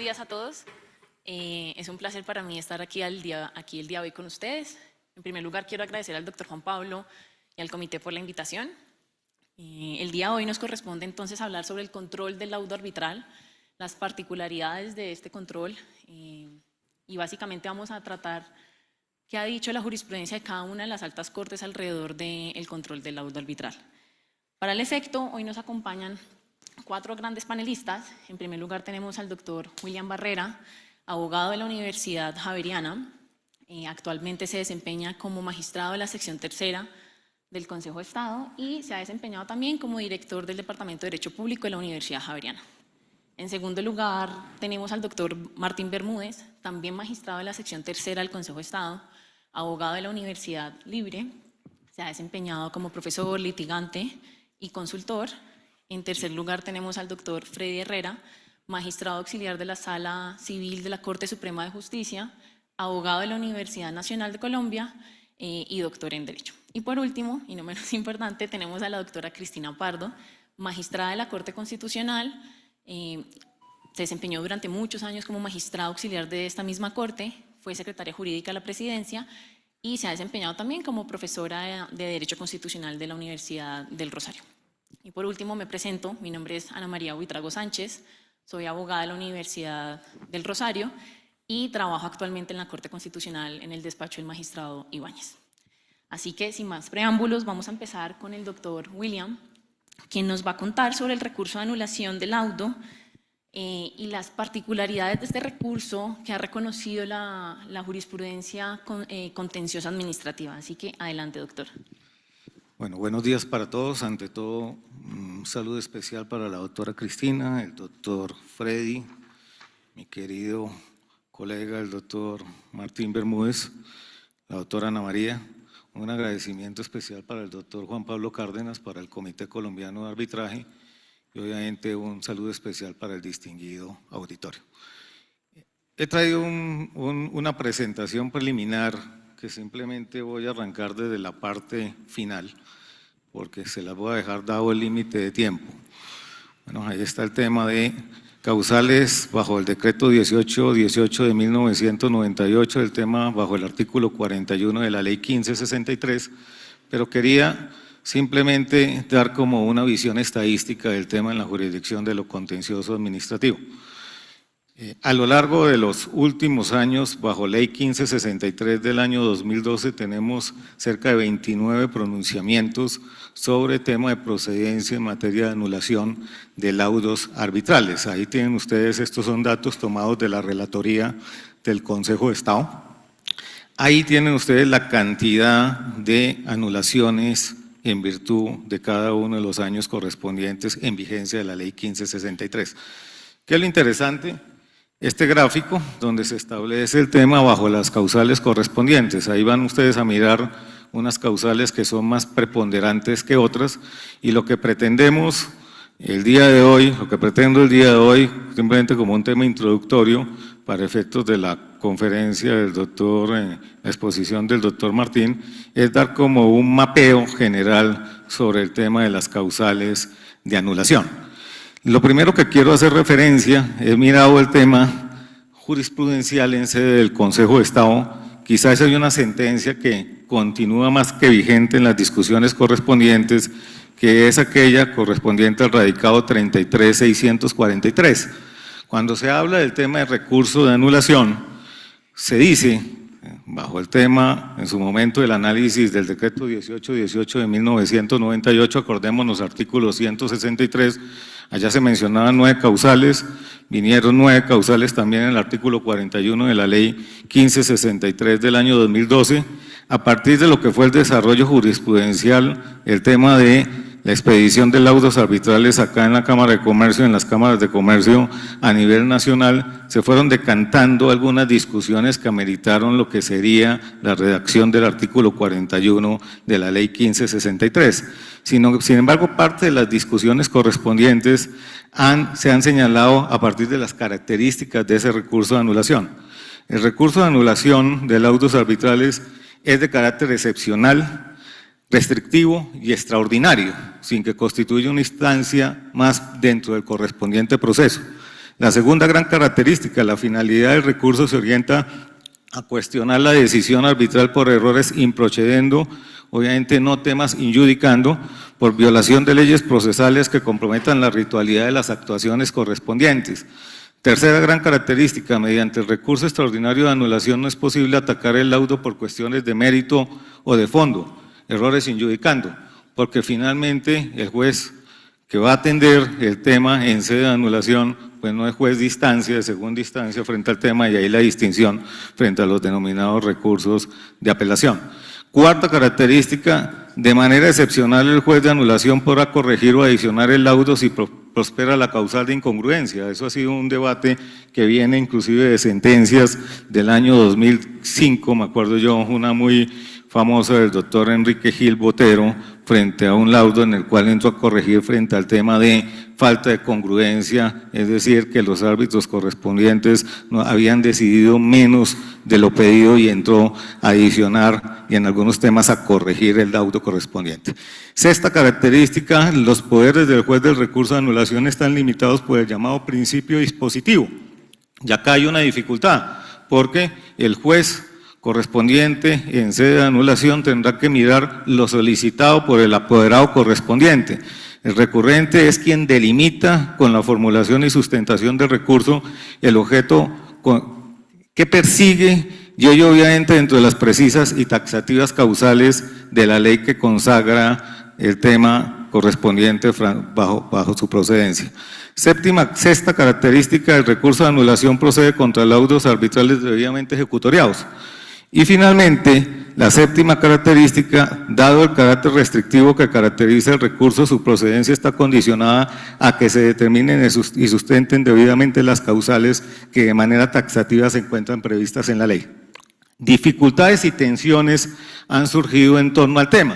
días a todos. Es un placer para mí estar aquí el día de hoy con ustedes. En primer lugar, quiero agradecer al doctor Juan Pablo y al comité por la invitación. El día de hoy nos corresponde entonces hablar sobre el control del laudo arbitral, las particularidades de este control y básicamente vamos a tratar qué ha dicho la jurisprudencia de cada una de las altas cortes alrededor del control del laudo arbitral. Para el efecto, hoy nos acompañan 4 grandes panelistas. En primer lugar tenemos al doctor William Barrera, abogado de la Universidad Javeriana. Actualmente se desempeña como magistrado de la sección tercera del Consejo de Estado y se ha desempeñado también como director del Departamento de Derecho Público de la Universidad Javeriana. En segundo lugar tenemos al doctor Martín Bermúdez, también magistrado de la sección tercera del Consejo de Estado, abogado de la Universidad Libre. Se ha desempeñado como profesor, litigante y consultor. En tercer lugar tenemos al doctor Freddy Herrera, magistrado auxiliar de la Sala Civil de la Corte Suprema de Justicia, abogado de la Universidad Nacional de Colombia y doctor en Derecho. Y por último, y no menos importante, tenemos a la doctora Cristina Pardo, magistrada de la Corte Constitucional. Se desempeñó durante muchos años como magistrada auxiliar de esta misma Corte, fue secretaria jurídica de la Presidencia y se ha desempeñado también como profesora de Derecho Constitucional de la Universidad del Rosario. Y por último me presento, mi nombre es Ana María Buitrago Sánchez, soy abogada de la Universidad del Rosario y trabajo actualmente en la Corte Constitucional en el despacho del magistrado Ibáñez. Así que sin más preámbulos vamos a empezar con el doctor William, quien nos va a contar sobre el recurso de anulación del laudo y las particularidades de este recurso que ha reconocido la jurisprudencia contenciosa administrativa. Así que adelante, doctor. Bueno, buenos días para todos. Ante todo, un saludo especial para la doctora Cristina, el doctor Freddy, mi querido colega, el doctor Martín Bermúdez, la doctora Ana María. Un agradecimiento especial para el doctor Juan Pablo Cárdenas, para el Comité Colombiano de Arbitraje y obviamente un saludo especial para el distinguido auditorio. He traído una presentación preliminar que simplemente voy a arrancar desde la parte final, porque se las voy a dejar dado el límite de tiempo. Bueno, ahí está el tema de causales bajo el decreto 1818 de 1998, el tema bajo el artículo 41 de la ley 1563, pero quería simplemente dar como una visión estadística del tema en la jurisdicción de lo contencioso administrativo. A lo largo de los últimos años, bajo ley 1563 del año 2012, tenemos cerca de 29 pronunciamientos sobre tema de procedencia en materia de anulación de laudos arbitrales. Ahí tienen ustedes, estos son datos tomados de la relatoría del Consejo de Estado. Ahí tienen ustedes la cantidad de anulaciones en virtud de cada uno de los años correspondientes en vigencia de la ley 1563. ¿Qué es lo interesante? Este gráfico donde se establece el tema bajo las causales correspondientes. Ahí van ustedes a mirar unas causales que son más preponderantes que otras y lo que pretendemos el día de hoy, simplemente como un tema introductorio para efectos de la conferencia del doctor, la exposición del doctor Martín, es dar como un mapeo general sobre el tema de las causales de anulación. Lo primero que quiero hacer referencia, he mirado el tema jurisprudencial en sede del Consejo de Estado. Quizás hay una sentencia que continúa más que vigente en las discusiones correspondientes, que es aquella correspondiente al radicado 33643. Cuando se habla del tema de recurso de anulación, se dice, bajo el tema, en su momento, del análisis del decreto 1818 de 1998, acordémonos artículo 163, allá se mencionaban 9 causales, vinieron 9 causales también en el artículo 41 de la ley 1563 del año 2012, a partir de lo que fue el desarrollo jurisprudencial, el tema de la expedición de laudos arbitrales acá en la Cámara de Comercio, en las cámaras de comercio a nivel nacional, se fueron decantando algunas discusiones que ameritaron lo que sería la redacción del artículo 41 de la ley 1563. Sin embargo, parte de las discusiones correspondientes se han señalado a partir de las características de ese recurso de anulación. El recurso de anulación de laudos arbitrales es de carácter excepcional, restrictivo y extraordinario, sin que constituya una instancia más dentro del correspondiente proceso. La segunda gran característica, la finalidad del recurso se orienta a cuestionar la decisión arbitral por errores improcedendo, obviamente no temas injudicando, por violación de leyes procesales que comprometan la ritualidad de las actuaciones correspondientes. Tercera gran característica, mediante el recurso extraordinario de anulación no es posible atacar el laudo por cuestiones de mérito o de fondo, errores injudicando, porque finalmente el juez que va a atender el tema en sede de anulación, pues no es juez de instancia, de segunda instancia frente al tema, y ahí la distinción frente a los denominados recursos de apelación. Cuarta característica, de manera excepcional el juez de anulación podrá corregir o adicionar el laudo si prospera la causal de incongruencia. Eso ha sido un debate que viene inclusive de sentencias del año 2005, me acuerdo yo, una muy famosa del doctor Enrique Gil Botero, frente a un laudo en el cual entró a corregir frente al tema de falta de congruencia, es decir, que los árbitros correspondientes no habían decidido menos de lo pedido y entró a adicionar y en algunos temas a corregir el laudo correspondiente. Sexta característica, los poderes del juez del recurso de anulación están limitados por el llamado principio dispositivo. Y acá hay una dificultad, porque el juez correspondiente en sede de anulación tendrá que mirar lo solicitado por el apoderado correspondiente. El recurrente es quien delimita con la formulación y sustentación del recurso el objeto que persigue, y ello obviamente dentro de las precisas y taxativas causales de la ley que consagra el tema correspondiente bajo su procedencia. Sexta característica, el recurso de anulación procede contra laudos arbitrales debidamente ejecutoriados. Y finalmente, la séptima característica, dado el carácter restrictivo que caracteriza el recurso, su procedencia está condicionada a que se determinen y sustenten debidamente las causales que de manera taxativa se encuentran previstas en la ley. Dificultades y tensiones han surgido en torno al tema.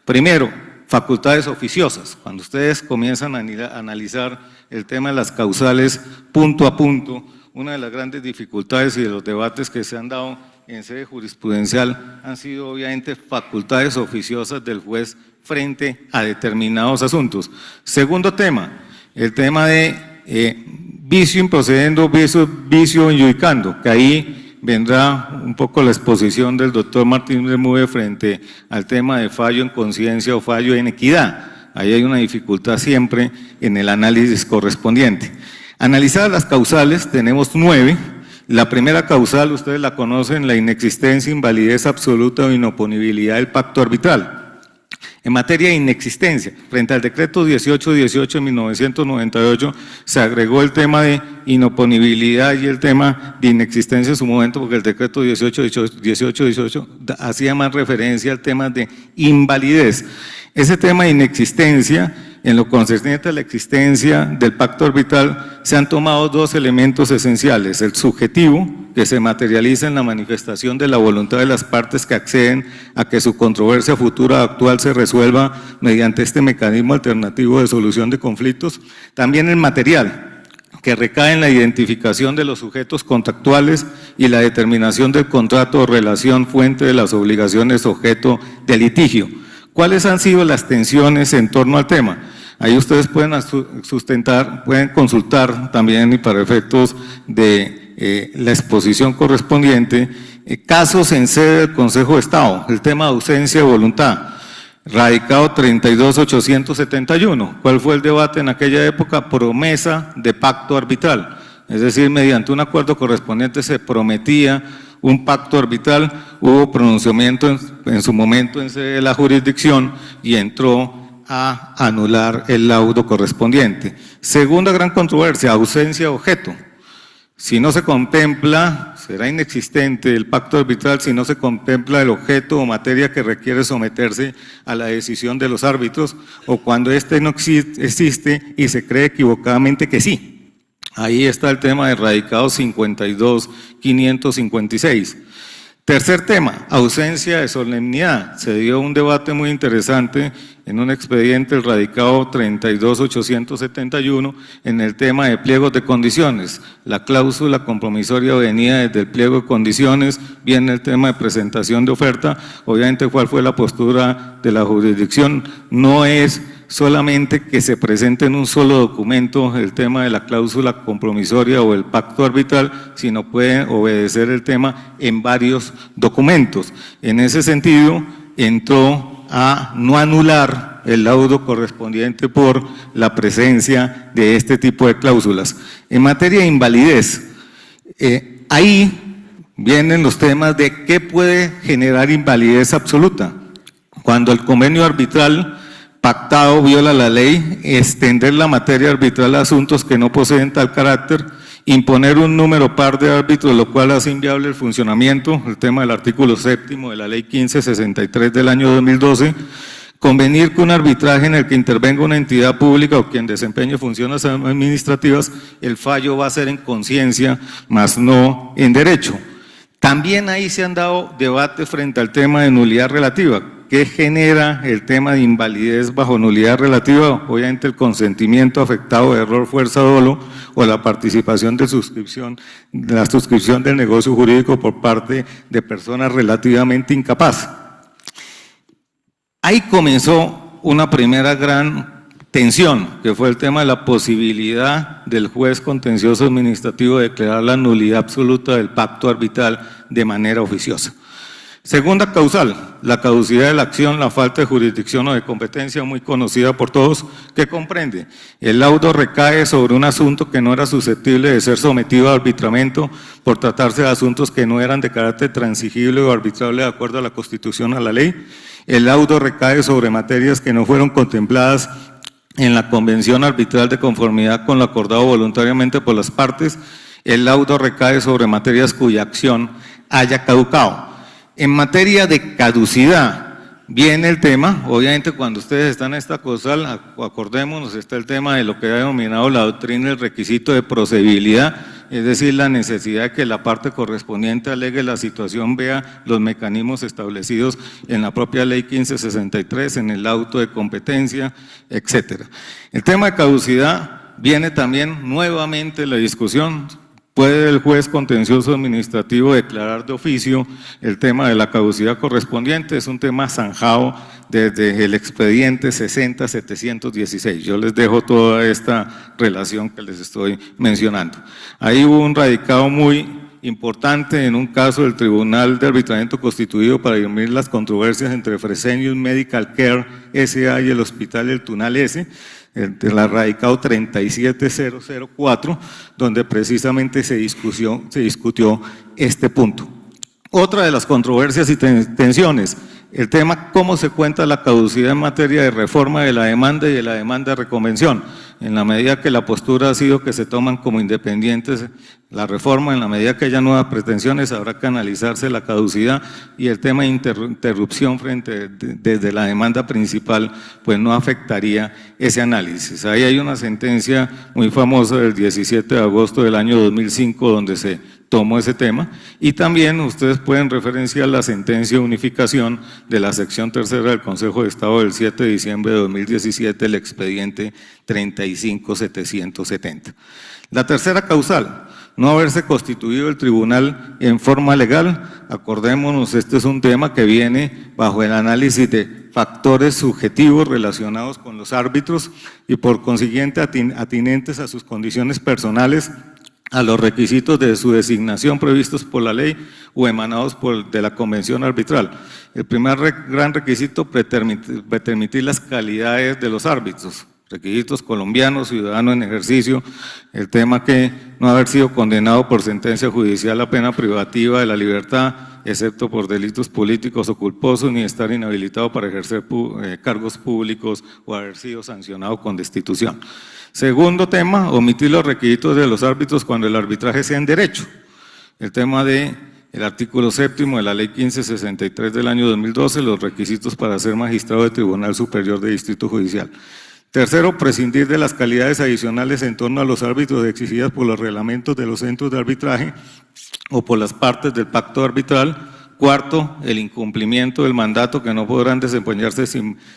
Primero, facultades oficiosas. Cuando ustedes comienzan a analizar el tema de las causales punto a punto, una de las grandes dificultades y de los debates que se han dado en sede jurisprudencial han sido obviamente facultades oficiosas del juez frente a determinados asuntos. Segundo tema, el tema de vicio improcediendo, vicio injudicando, que ahí vendrá un poco la exposición del doctor Martín Bermúdez frente al tema de fallo en conciencia o fallo en equidad. Ahí hay una dificultad siempre en el análisis correspondiente. Analizadas las causales, tenemos 9. La primera causal, ustedes la conocen, la inexistencia, invalidez absoluta o inoponibilidad del pacto arbitral. En materia de inexistencia, frente al decreto 1818 de 1998, se agregó el tema de inoponibilidad y el tema de inexistencia en su momento, porque el decreto 1818 hacía más referencia al tema de invalidez. Ese tema de inexistencia, en lo concerniente a la existencia del pacto arbitral, se han tomado dos elementos esenciales: el subjetivo, que se materializa en la manifestación de la voluntad de las partes que acceden a que su controversia futura o actual se resuelva mediante este mecanismo alternativo de solución de conflictos; también el material, que recae en la identificación de los sujetos contractuales y la determinación del contrato o relación fuente de las obligaciones objeto de litigio. ¿Cuáles han sido las tensiones en torno al tema? Ahí ustedes pueden pueden consultar también, y para efectos de la exposición correspondiente, casos en sede del Consejo de Estado, el tema de ausencia de voluntad, radicado 32871. ¿Cuál fue el debate en aquella época? Promesa de pacto arbitral, es decir, mediante un acuerdo correspondiente se prometía un pacto arbitral. Hubo pronunciamiento en su momento en sede de la jurisdicción y entró a anular el laudo correspondiente. Segunda gran controversia, ausencia de objeto. Si no se contempla, será inexistente el pacto arbitral si no se contempla el objeto o materia que requiere someterse a la decisión de los árbitros, o cuando éste no existe y se cree equivocadamente que sí. Ahí está el tema de radicado 52.556. Tercer tema, ausencia de solemnidad. Se dio un debate muy interesante en un expediente, el radicado 32.871, en el tema de pliegos de condiciones. La cláusula compromisoria venía desde el pliego de condiciones, viene el tema de presentación de oferta. Obviamente, ¿cuál fue la postura de la jurisdicción? No es solamente que se presente en un solo documento el tema de la cláusula compromisoria o el pacto arbitral, sino puede obedecer el tema en varios documentos. En ese sentido, entró a no anular el laudo correspondiente por la presencia de este tipo de cláusulas. En materia de invalidez, ahí vienen los temas de qué puede generar invalidez absoluta. Cuando el convenio arbitral pactado viola la ley, extender la materia arbitral a asuntos que no poseen tal carácter, imponer un número par de árbitros, lo cual hace inviable el funcionamiento, el tema del artículo 7º de la ley 1563 del año 2012, convenir que un arbitraje en el que intervenga una entidad pública o quien desempeñe funciones administrativas, el fallo va a ser en conciencia, más no en derecho. También ahí se han dado debates frente al tema de nulidad relativa. ¿Qué genera el tema de invalidez bajo nulidad relativa? Obviamente el consentimiento afectado de error, fuerza, dolo o la participación de suscripción, la suscripción del negocio jurídico por parte de personas relativamente incapaces. Ahí comenzó una primera gran tensión, que fue el tema de la posibilidad del juez contencioso administrativo de declarar la nulidad absoluta del pacto arbitral de manera oficiosa. Segunda causal, la caducidad de la acción, la falta de jurisdicción o de competencia, muy conocida por todos, que comprende: el laudo recae sobre un asunto que no era susceptible de ser sometido a arbitramiento por tratarse de asuntos que no eran de carácter transigible o arbitrable de acuerdo a la Constitución o a la ley. El laudo recae sobre materias que no fueron contempladas en la convención arbitral de conformidad con lo acordado voluntariamente por las partes. El laudo recae sobre materias cuya acción haya caducado. En materia de caducidad, viene el tema, obviamente cuando ustedes están en esta causal, acordémonos, está el tema de lo que ha denominado la doctrina el requisito de procedibilidad, es decir, la necesidad de que la parte correspondiente alegue la situación, vea los mecanismos establecidos en la propia ley 1563, en el auto de competencia, etcétera. El tema de caducidad viene también nuevamente la discusión. ¿Puede el juez contencioso administrativo declarar de oficio el tema de la caducidad correspondiente? Es un tema zanjado desde el expediente 60-716. Yo les dejo toda esta relación que les estoy mencionando. Ahí hubo un radicado muy importante en un caso del Tribunal de Arbitramiento constituido para dirimir las controversias entre Fresenius Medical Care S.A. y el Hospital El Tunal S., el radicado 37004, donde precisamente se discutió este punto. Otra de las controversias y tensiones, el tema cómo se cuenta la caducidad en materia de reforma de la demanda y de la demanda de reconvención. En la medida que la postura ha sido que se toman como independientes la reforma, en la medida que haya nuevas pretensiones, habrá que analizarse la caducidad, y el tema de interrupción desde la demanda principal, pues no afectaría ese análisis. Ahí hay una sentencia muy famosa del 17 de agosto del año 2005, donde se tomó ese tema, y también ustedes pueden referenciar la sentencia de unificación de la sección tercera del Consejo de Estado del 7 de diciembre de 2017, el expediente 35770. La tercera causal, no haberse constituido el tribunal en forma legal. Acordémonos, este es un tema que viene bajo el análisis de factores subjetivos relacionados con los árbitros y por consiguiente atinentes a sus condiciones personales, a los requisitos de su designación previstos por la ley o emanados de la convención arbitral. El primer gran requisito, permitir las calidades de los árbitros, requisitos colombianos, ciudadanos en ejercicio, el tema que no haber sido condenado por sentencia judicial a pena privativa de la libertad, excepto por delitos políticos o culposos, ni estar inhabilitado para ejercer cargos públicos o haber sido sancionado con destitución. Segundo tema, omitir los requisitos de los árbitros cuando el arbitraje sea en derecho. El tema del artículo 7º de la ley 1563 del año 2012, los requisitos para ser magistrado de Tribunal Superior de Distrito Judicial. Tercero, prescindir de las calidades adicionales en torno a los árbitros exigidas por los reglamentos de los centros de arbitraje o por las partes del pacto arbitral. Cuarto, el incumplimiento del mandato, que no podrán desempeñarse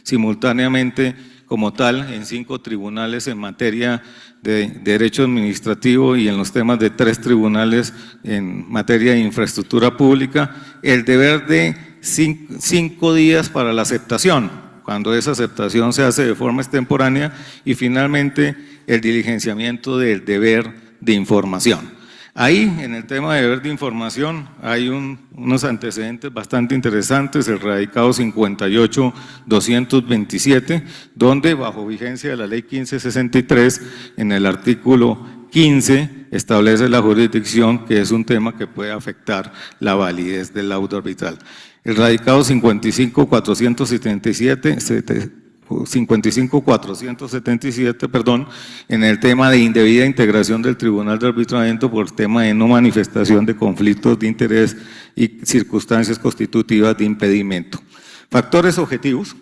simultáneamente como tal en 5 tribunales en materia de derecho administrativo y en los temas de 3 tribunales en materia de infraestructura pública. El deber de 5 días para la aceptación. cuando esa aceptación se hace de forma extemporánea, y finalmente el diligenciamiento del deber de información. Ahí, en el tema de deber de información, hay unos antecedentes bastante interesantes, el radicado 58-227, donde bajo vigencia de la ley 1563, en el artículo 15, establece la jurisdicción, que es un tema que puede afectar la validez del laudo arbitral. El radicado 55-477, perdón, en el tema de indebida integración del Tribunal de Arbitramiento por tema de no manifestación de conflictos de interés y circunstancias constitutivas de impedimento. Factores objetivos.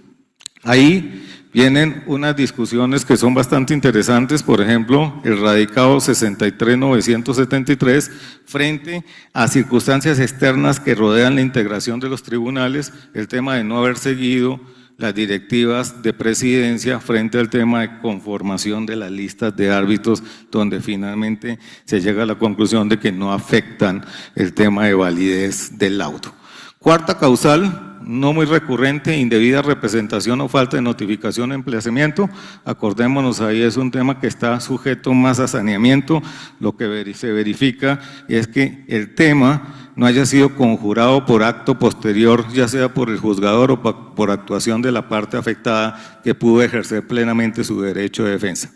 Ahí vienen unas discusiones que son bastante interesantes, por ejemplo, el radicado 63-973, frente a circunstancias externas que rodean la integración de los tribunales, el tema de no haber seguido las directivas de presidencia frente al tema de conformación de las listas de árbitros, donde finalmente se llega a la conclusión de que no afectan el tema de validez del laudo. Cuarta causal, no muy recurrente, indebida representación o falta de notificación o emplazamiento. Acordémonos, ahí es un tema que está sujeto más a saneamiento. Lo que se verifica es que el tema no haya sido conjurado por acto posterior, ya sea por el juzgador o por actuación de la parte afectada que pudo ejercer plenamente su derecho de defensa.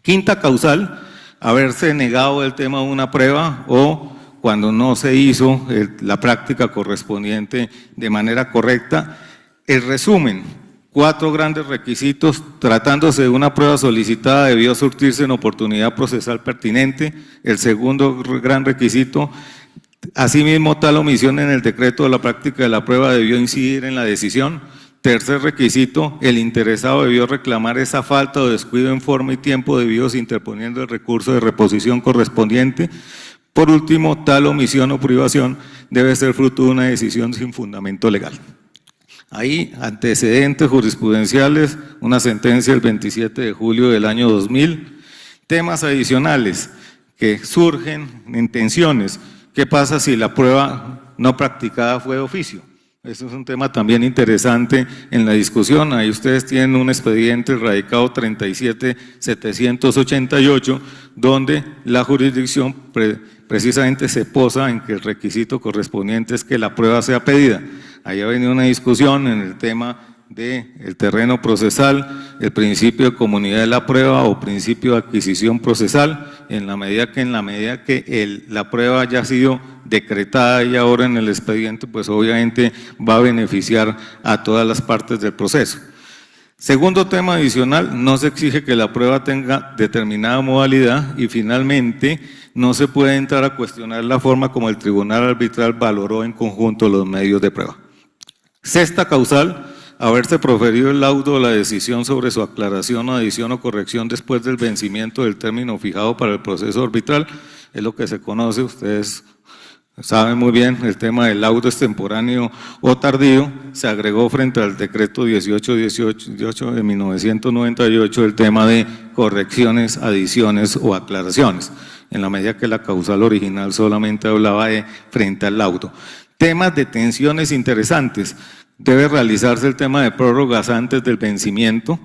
Quinta causal, haberse negado el tema de una prueba o cuando no se hizo la práctica correspondiente de manera correcta. El resumen, 4 grandes requisitos. Tratándose de una prueba solicitada, debió surtirse en oportunidad procesal pertinente. El segundo gran requisito, asimismo, tal omisión en el decreto de la práctica de la prueba debió incidir en la decisión. Tercer requisito, el interesado debió reclamar esa falta o descuido en forma y tiempo debidos interponiendo el recurso de reposición correspondiente. Por último, tal omisión o privación debe ser fruto de una decisión sin fundamento legal. Ahí, antecedentes jurisprudenciales, una sentencia del 27 de julio del año 2000. Temas adicionales que surgen en tensiones. ¿Qué pasa si la prueba no practicada fue de oficio? Eso es un tema también interesante en la discusión. Ahí ustedes tienen un expediente radicado 37-788, donde la jurisdicción precisamente se posa en que el requisito correspondiente es que la prueba sea pedida. Ahí ha venido una discusión en el tema del terreno procesal, el principio de comunidad de la prueba o principio de adquisición procesal, en la medida que la prueba haya sido decretada y ahora en el expediente, pues obviamente va a beneficiar a todas las partes del proceso. Segundo tema adicional, no se exige que la prueba tenga determinada modalidad y finalmente no se puede entrar a cuestionar la forma como el tribunal arbitral valoró en conjunto los medios de prueba. Sexta causal, haberse proferido el laudo o la decisión sobre su aclaración, adición o corrección después del vencimiento del término fijado para el proceso arbitral, es lo que se conoce, ustedes saben muy bien, el tema del laudo extemporáneo o tardío. Se agregó frente al decreto 1818 de 1998 el tema de correcciones, adiciones o aclaraciones, en la medida que la causal original solamente hablaba de frente al laudo. Temas de tensiones interesantes. Debe realizarse el tema de prórrogas antes del vencimiento.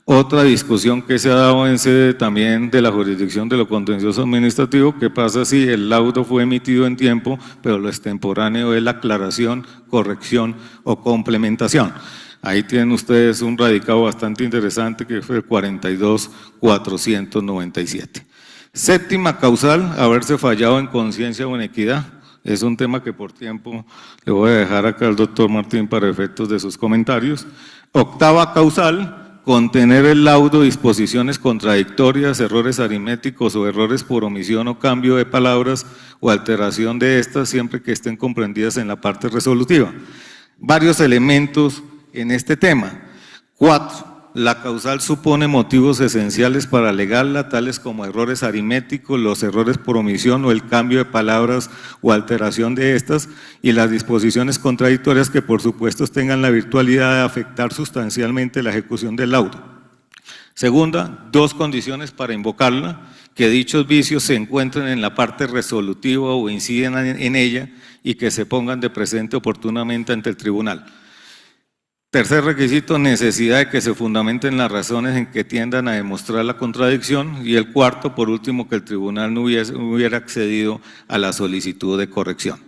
Otra discusión que se ha dado en sede también de la jurisdicción de lo contencioso administrativo, ¿qué pasa si el laudo fue emitido en tiempo, pero lo extemporáneo es la aclaración, corrección o complementación? Ahí tienen ustedes un radicado bastante interesante que fue el 42-497. Séptima causal, haberse fallado en conciencia o en equidad. Es un tema que por tiempo le voy a dejar acá al doctor Martín para efectos de sus comentarios. Octava causal, contener el laudo disposiciones contradictorias, errores aritméticos o errores por omisión o cambio de palabras o alteración de estas, siempre que estén comprendidas en la parte resolutiva. Varios elementos en este tema. 4. La causal supone motivos esenciales para alegarla, tales como errores aritméticos, los errores por omisión o el cambio de palabras o alteración de estas, y las disposiciones contradictorias que por supuesto tengan la virtualidad de afectar sustancialmente la ejecución del laudo. Segunda, 2 condiciones para invocarla: que dichos vicios se encuentren en la parte resolutiva o inciden en ella y que se pongan de presente oportunamente ante el tribunal. Tercer requisito, necesidad de que se fundamenten las razones en que tiendan a demostrar la contradicción. Y el cuarto, por último, que el tribunal no hubiera accedido a la solicitud de corrección.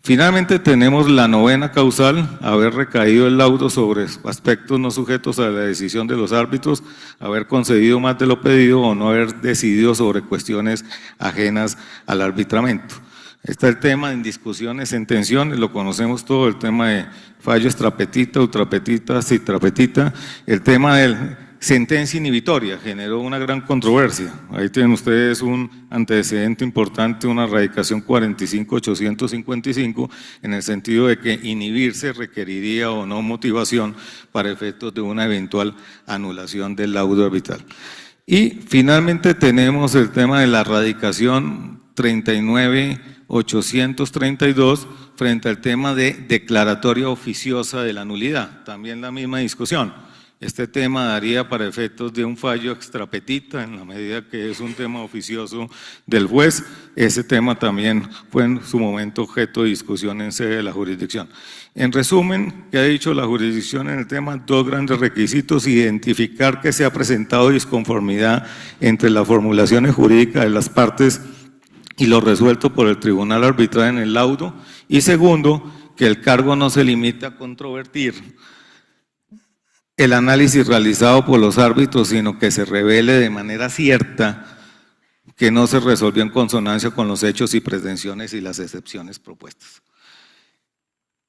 Finalmente tenemos la novena causal, haber recaído el laudo sobre aspectos no sujetos a la decisión de los árbitros, haber concedido más de lo pedido o no haber decidido sobre cuestiones ajenas al arbitramiento. Está el tema en discusiones, en tensiones, lo conocemos todo, el tema de fallos trapetita, ultrapetita, citrapetita, el tema de sentencia inhibitoria generó una gran controversia. Ahí tienen ustedes un antecedente importante, una radicación 45.855, en el sentido de que inhibirse requeriría o no motivación para efectos de una eventual anulación del laudo arbitral. Y finalmente tenemos el tema de la radicación 39.832 frente al tema de declaratoria oficiosa de la nulidad, también la misma discusión. Este tema daría para efectos de un fallo extrapetita en la medida que es un tema oficioso del juez. Ese tema también fue en su momento objeto de discusión en sede de la jurisdicción. En resumen, ¿qué ha dicho la jurisdicción en el tema? Dos grandes requisitos: identificar que se ha presentado disconformidad entre las formulaciones jurídicas de las partes y lo resuelto por el tribunal arbitral en el laudo. Y segundo, que el cargo no se limita a controvertir el análisis realizado por los árbitros, sino que se revele de manera cierta que no se resolvió en consonancia con los hechos y pretensiones y las excepciones propuestas.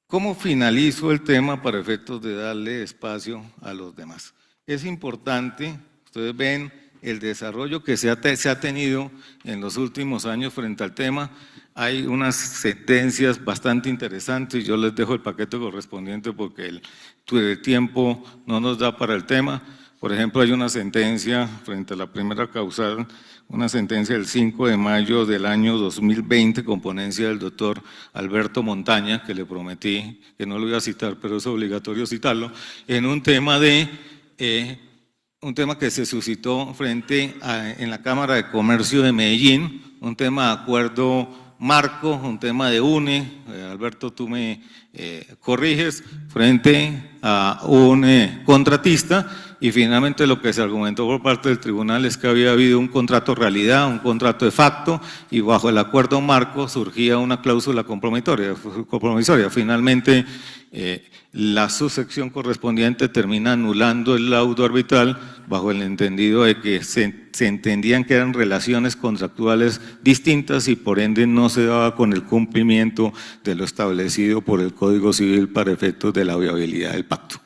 ¿Cómo finalizo el tema para efectos de darle espacio a los demás? Es importante, ustedes ven el desarrollo que se ha tenido en los últimos años frente al tema. Hay unas sentencias bastante interesantes, yo les dejo el paquete correspondiente porque el tiempo no nos da para el tema. Por ejemplo, hay una sentencia frente a la primera causal, una sentencia del 5 de mayo del año 2020 con ponencia del doctor Alberto Montaña, que le prometí que no lo iba a citar, pero es obligatorio citarlo, en un tema que se suscitó en la Cámara de Comercio de Medellín, un tema de acuerdo marco, un tema de UNE, Alberto, tú me corriges, frente a un contratista, y finalmente lo que se argumentó por parte del tribunal es que había habido un contrato realidad, un contrato de facto, y bajo el acuerdo marco surgía una cláusula compromisoria. Finalmente, la subsección correspondiente termina anulando el laudo arbitral bajo el entendido de que se entendían que eran relaciones contractuales distintas y por ende no se daba con el cumplimiento de lo establecido por el Código Civil para efectos de la viabilidad del pacto.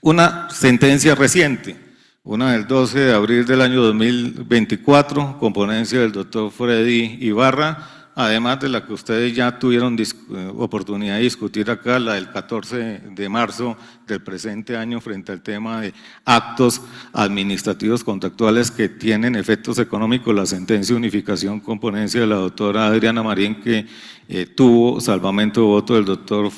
Una sentencia reciente, una del 12 de abril del año 2024, con ponencia del doctor Freddy Ibarra, además de la que ustedes ya tuvieron oportunidad de discutir acá, la del 14 de marzo del presente año frente al tema de actos administrativos contractuales que tienen efectos económicos, la sentencia de unificación con ponencia de la doctora Adriana Marín, que tuvo salvamento de voto del doctor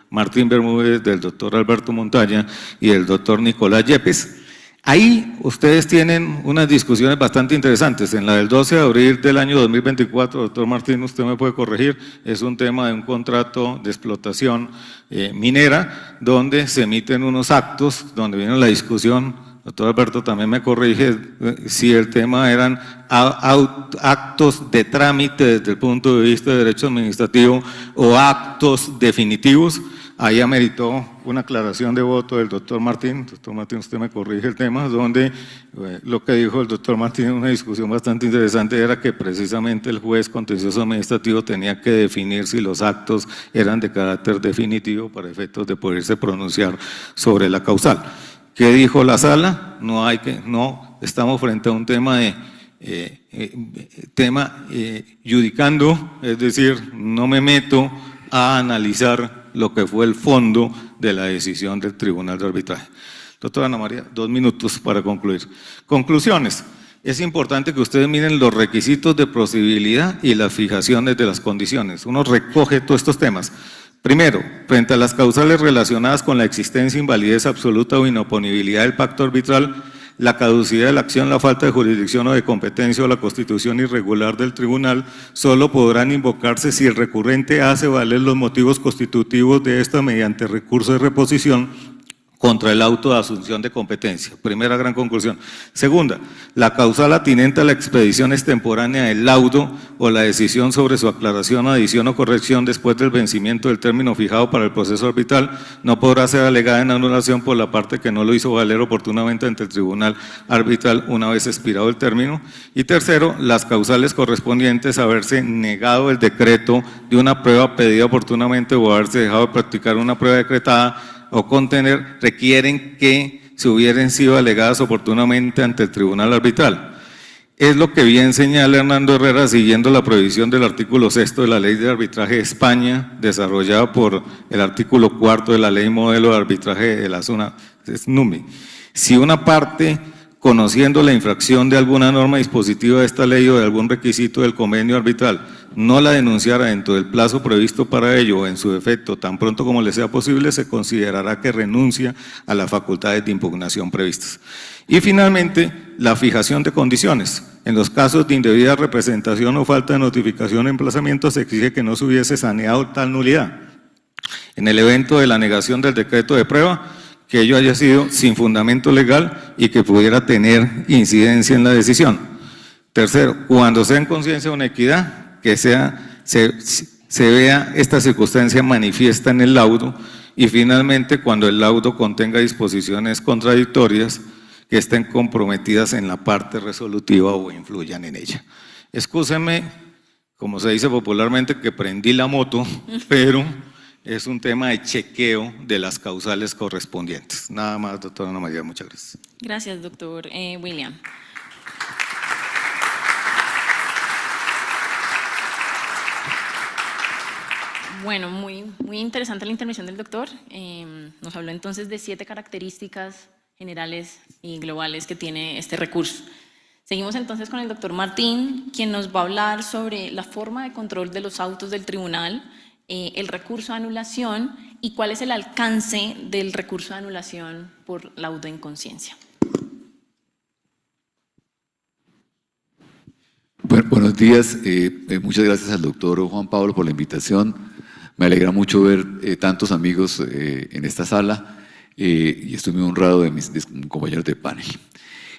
Martín Bermúdez, del doctor Alberto Montaña y del doctor Nicolás Yepes. Ahí ustedes tienen unas discusiones bastante interesantes. En la del 12 de abril del año 2024, doctor Martín, usted me puede corregir, es un tema de un contrato de explotación minera, donde se emiten unos actos, donde viene la discusión, doctor Alberto también me corrige, si el tema eran actos de trámite desde el punto de vista de derecho administrativo o actos definitivos. Ahí ameritó una aclaración de voto del doctor Martín. Doctor Martín, usted me corrige el tema, donde lo que dijo el doctor Martín en una discusión bastante interesante era que precisamente el juez contencioso administrativo tenía que definir si los actos eran de carácter definitivo para efectos de poderse pronunciar sobre la causal. ¿Qué dijo la sala? No estamos frente a un tema judicando, es decir, no me meto a analizar lo que fue el fondo de la decisión del Tribunal de Arbitraje. Doctora Ana María, 2 minutos para concluir. Conclusiones. Es importante que ustedes miren los requisitos de procedibilidad y las fijaciones de las condiciones. Uno recoge todos estos temas. Primero, frente a las causales relacionadas con la existencia, invalidez absoluta o inoponibilidad del pacto arbitral, la caducidad de la acción, la falta de jurisdicción o de competencia o la constitución irregular del tribunal solo podrán invocarse si el recurrente hace valer los motivos constitutivos de esta mediante recurso de reposición contra el auto de asunción de competencia. Primera gran conclusión. Segunda, la causal atinente a la expedición extemporánea del laudo o la decisión sobre su aclaración, adición o corrección después del vencimiento del término fijado para el proceso arbitral no podrá ser alegada en anulación por la parte que no lo hizo valer oportunamente ante el tribunal arbitral una vez expirado el término. Y tercero, las causales correspondientes a haberse negado el decreto de una prueba pedida oportunamente o haberse dejado de practicar una prueba decretada o contener, requieren que se hubieran sido alegadas oportunamente ante el tribunal arbitral. Es lo que bien señala Hernando Herrera siguiendo la prohibición del artículo 6 de la Ley de Arbitraje de España, desarrollada por el artículo 4 de la Ley Modelo de Arbitraje de la Zona SNUMI. Si una parte, conociendo la infracción de alguna norma dispositiva de esta ley o de algún requisito del convenio arbitral, no la denunciara dentro del plazo previsto para ello o en su defecto tan pronto como le sea posible, se considerará que renuncia a las facultades de impugnación previstas. Y finalmente, la fijación de condiciones. En los casos de indebida representación o falta de notificación o emplazamiento, se exige que no se hubiese saneado tal nulidad. En el evento de la negación del decreto de prueba, que ello haya sido sin fundamento legal y que pudiera tener incidencia en la decisión. Tercero, cuando sea en conciencia o en equidad, que se vea esta circunstancia manifiesta en el laudo. Y finalmente, cuando el laudo contenga disposiciones contradictorias que estén comprometidas en la parte resolutiva o influyan en ella. Excúsenme, como se dice popularmente, que prendí la moto, pero es un tema de chequeo de las causales correspondientes. Nada más, doctora Ana María, muchas gracias. Gracias, doctor William. Bueno, muy interesante la intervención del doctor. Nos habló entonces de 7 características generales y globales que tiene este recurso. Seguimos entonces con el doctor Martín, quien nos va a hablar sobre la forma de control de los autos del tribunal, el recurso de anulación y cuál es el alcance del recurso de anulación por laudo de inconsciencia. Bueno, buenos días, muchas gracias al doctor Juan Pablo por la invitación. Me alegra mucho ver tantos amigos en esta sala y estoy muy honrado de mis compañeros de panel.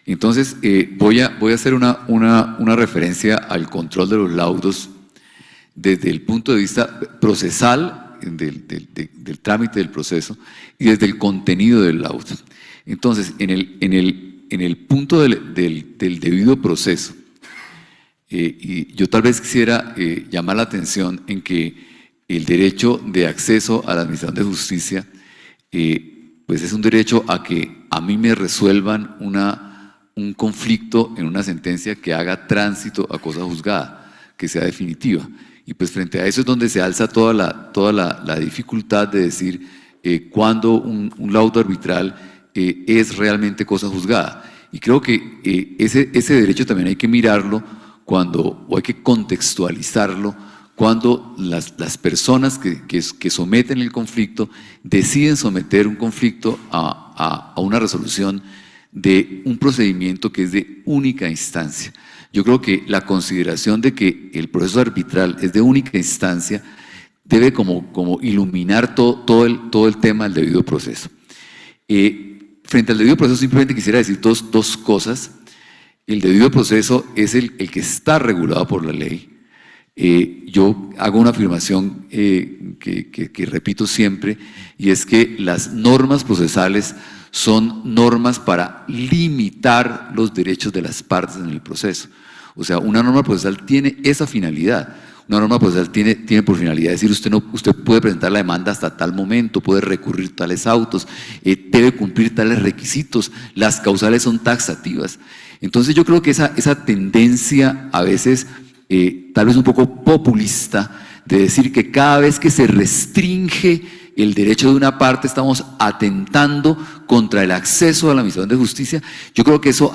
Entonces, voy a hacer una referencia al control de los laudos desde el punto de vista procesal del trámite del proceso y desde el contenido del laudo. Entonces, en el punto del debido proceso, y yo tal vez quisiera llamar la atención en que el derecho de acceso a la administración de justicia pues es un derecho a que a mí me resuelvan un conflicto en una sentencia que haga tránsito a cosa juzgada, que sea definitiva. Y pues frente a eso es donde se alza toda la dificultad de decir cuándo un laudo arbitral es realmente cosa juzgada. Y creo que ese derecho también hay que mirarlo o hay que contextualizarlo cuando las personas que someten el conflicto deciden someter un conflicto a una resolución de un procedimiento que es de única instancia. Yo creo que la consideración de que el proceso arbitral es de única instancia debe como iluminar todo el tema del debido proceso. Frente al debido proceso simplemente quisiera decir dos cosas. El debido proceso es el que está regulado por la ley. Yo hago una afirmación que repito siempre, y es que las normas procesales son normas para limitar los derechos de las partes en el proceso. O sea, una norma procesal tiene esa finalidad. Una norma procesal tiene por finalidad decir usted puede presentar la demanda hasta tal momento, puede recurrir tales autos, debe cumplir tales requisitos, las causales son taxativas. Entonces yo creo que esa tendencia a veces tal vez un poco populista de decir que cada vez que se restringe el derecho de una parte estamos atentando contra el acceso a la administración de justicia, yo creo que eso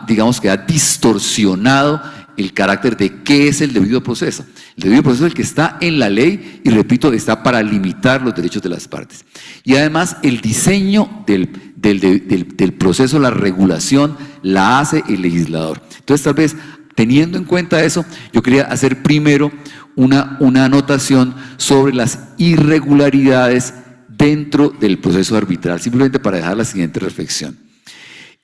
digamos que ha distorsionado el carácter de qué es el debido proceso. El debido proceso es el que está en la ley y, repito, está para limitar los derechos de las partes. Y además el diseño del proceso, la regulación, la hace el legislador. Entonces, tal vez, teniendo en cuenta eso, yo quería hacer primero una anotación sobre las irregularidades dentro del proceso arbitral, simplemente para dejar la siguiente reflexión.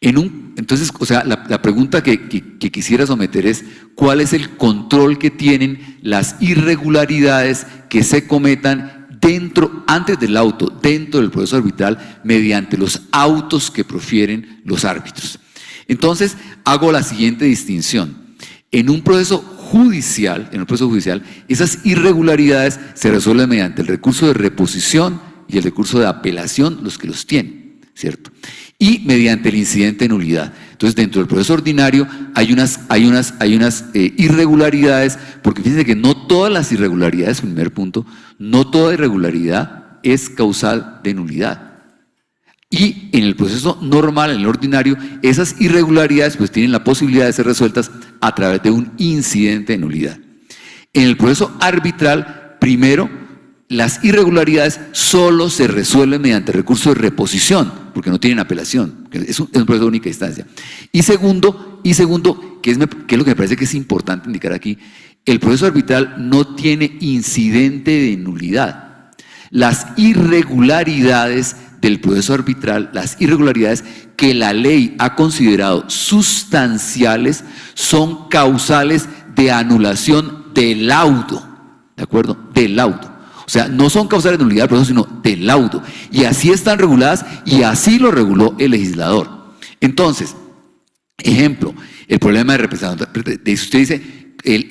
Entonces, o sea, la pregunta que quisiera someter es, ¿cuál es el control que tienen las irregularidades que se cometan antes del auto, dentro del proceso arbitral, mediante los autos que profieren los árbitros? Entonces, hago la siguiente distinción. En un proceso judicial, esas irregularidades se resuelven mediante el recurso de reposición y el recurso de apelación, los que los tienen, ¿cierto? Y mediante el incidente de nulidad. Entonces, dentro del proceso ordinario hay unas irregularidades, porque fíjense que no todas las irregularidades, primer punto, no toda irregularidad es causal de nulidad. Y en el proceso normal, en el ordinario, esas irregularidades pues tienen la posibilidad de ser resueltas a través de un incidente de nulidad. En el proceso arbitral, primero, las irregularidades solo se resuelven mediante recurso de reposición, porque no tienen apelación, es un proceso de única instancia. Y segundo, que es lo que me parece que es importante indicar aquí, el proceso arbitral no tiene incidente de nulidad. Las irregularidades del proceso arbitral, las irregularidades que la ley ha considerado sustanciales, son causales de anulación del laudo, ¿de acuerdo? Del laudo. O sea, no son causales de nulidad del proceso, sino del laudo. Y así están reguladas y así lo reguló el legislador. Entonces, ejemplo, el problema de representación. Usted dice,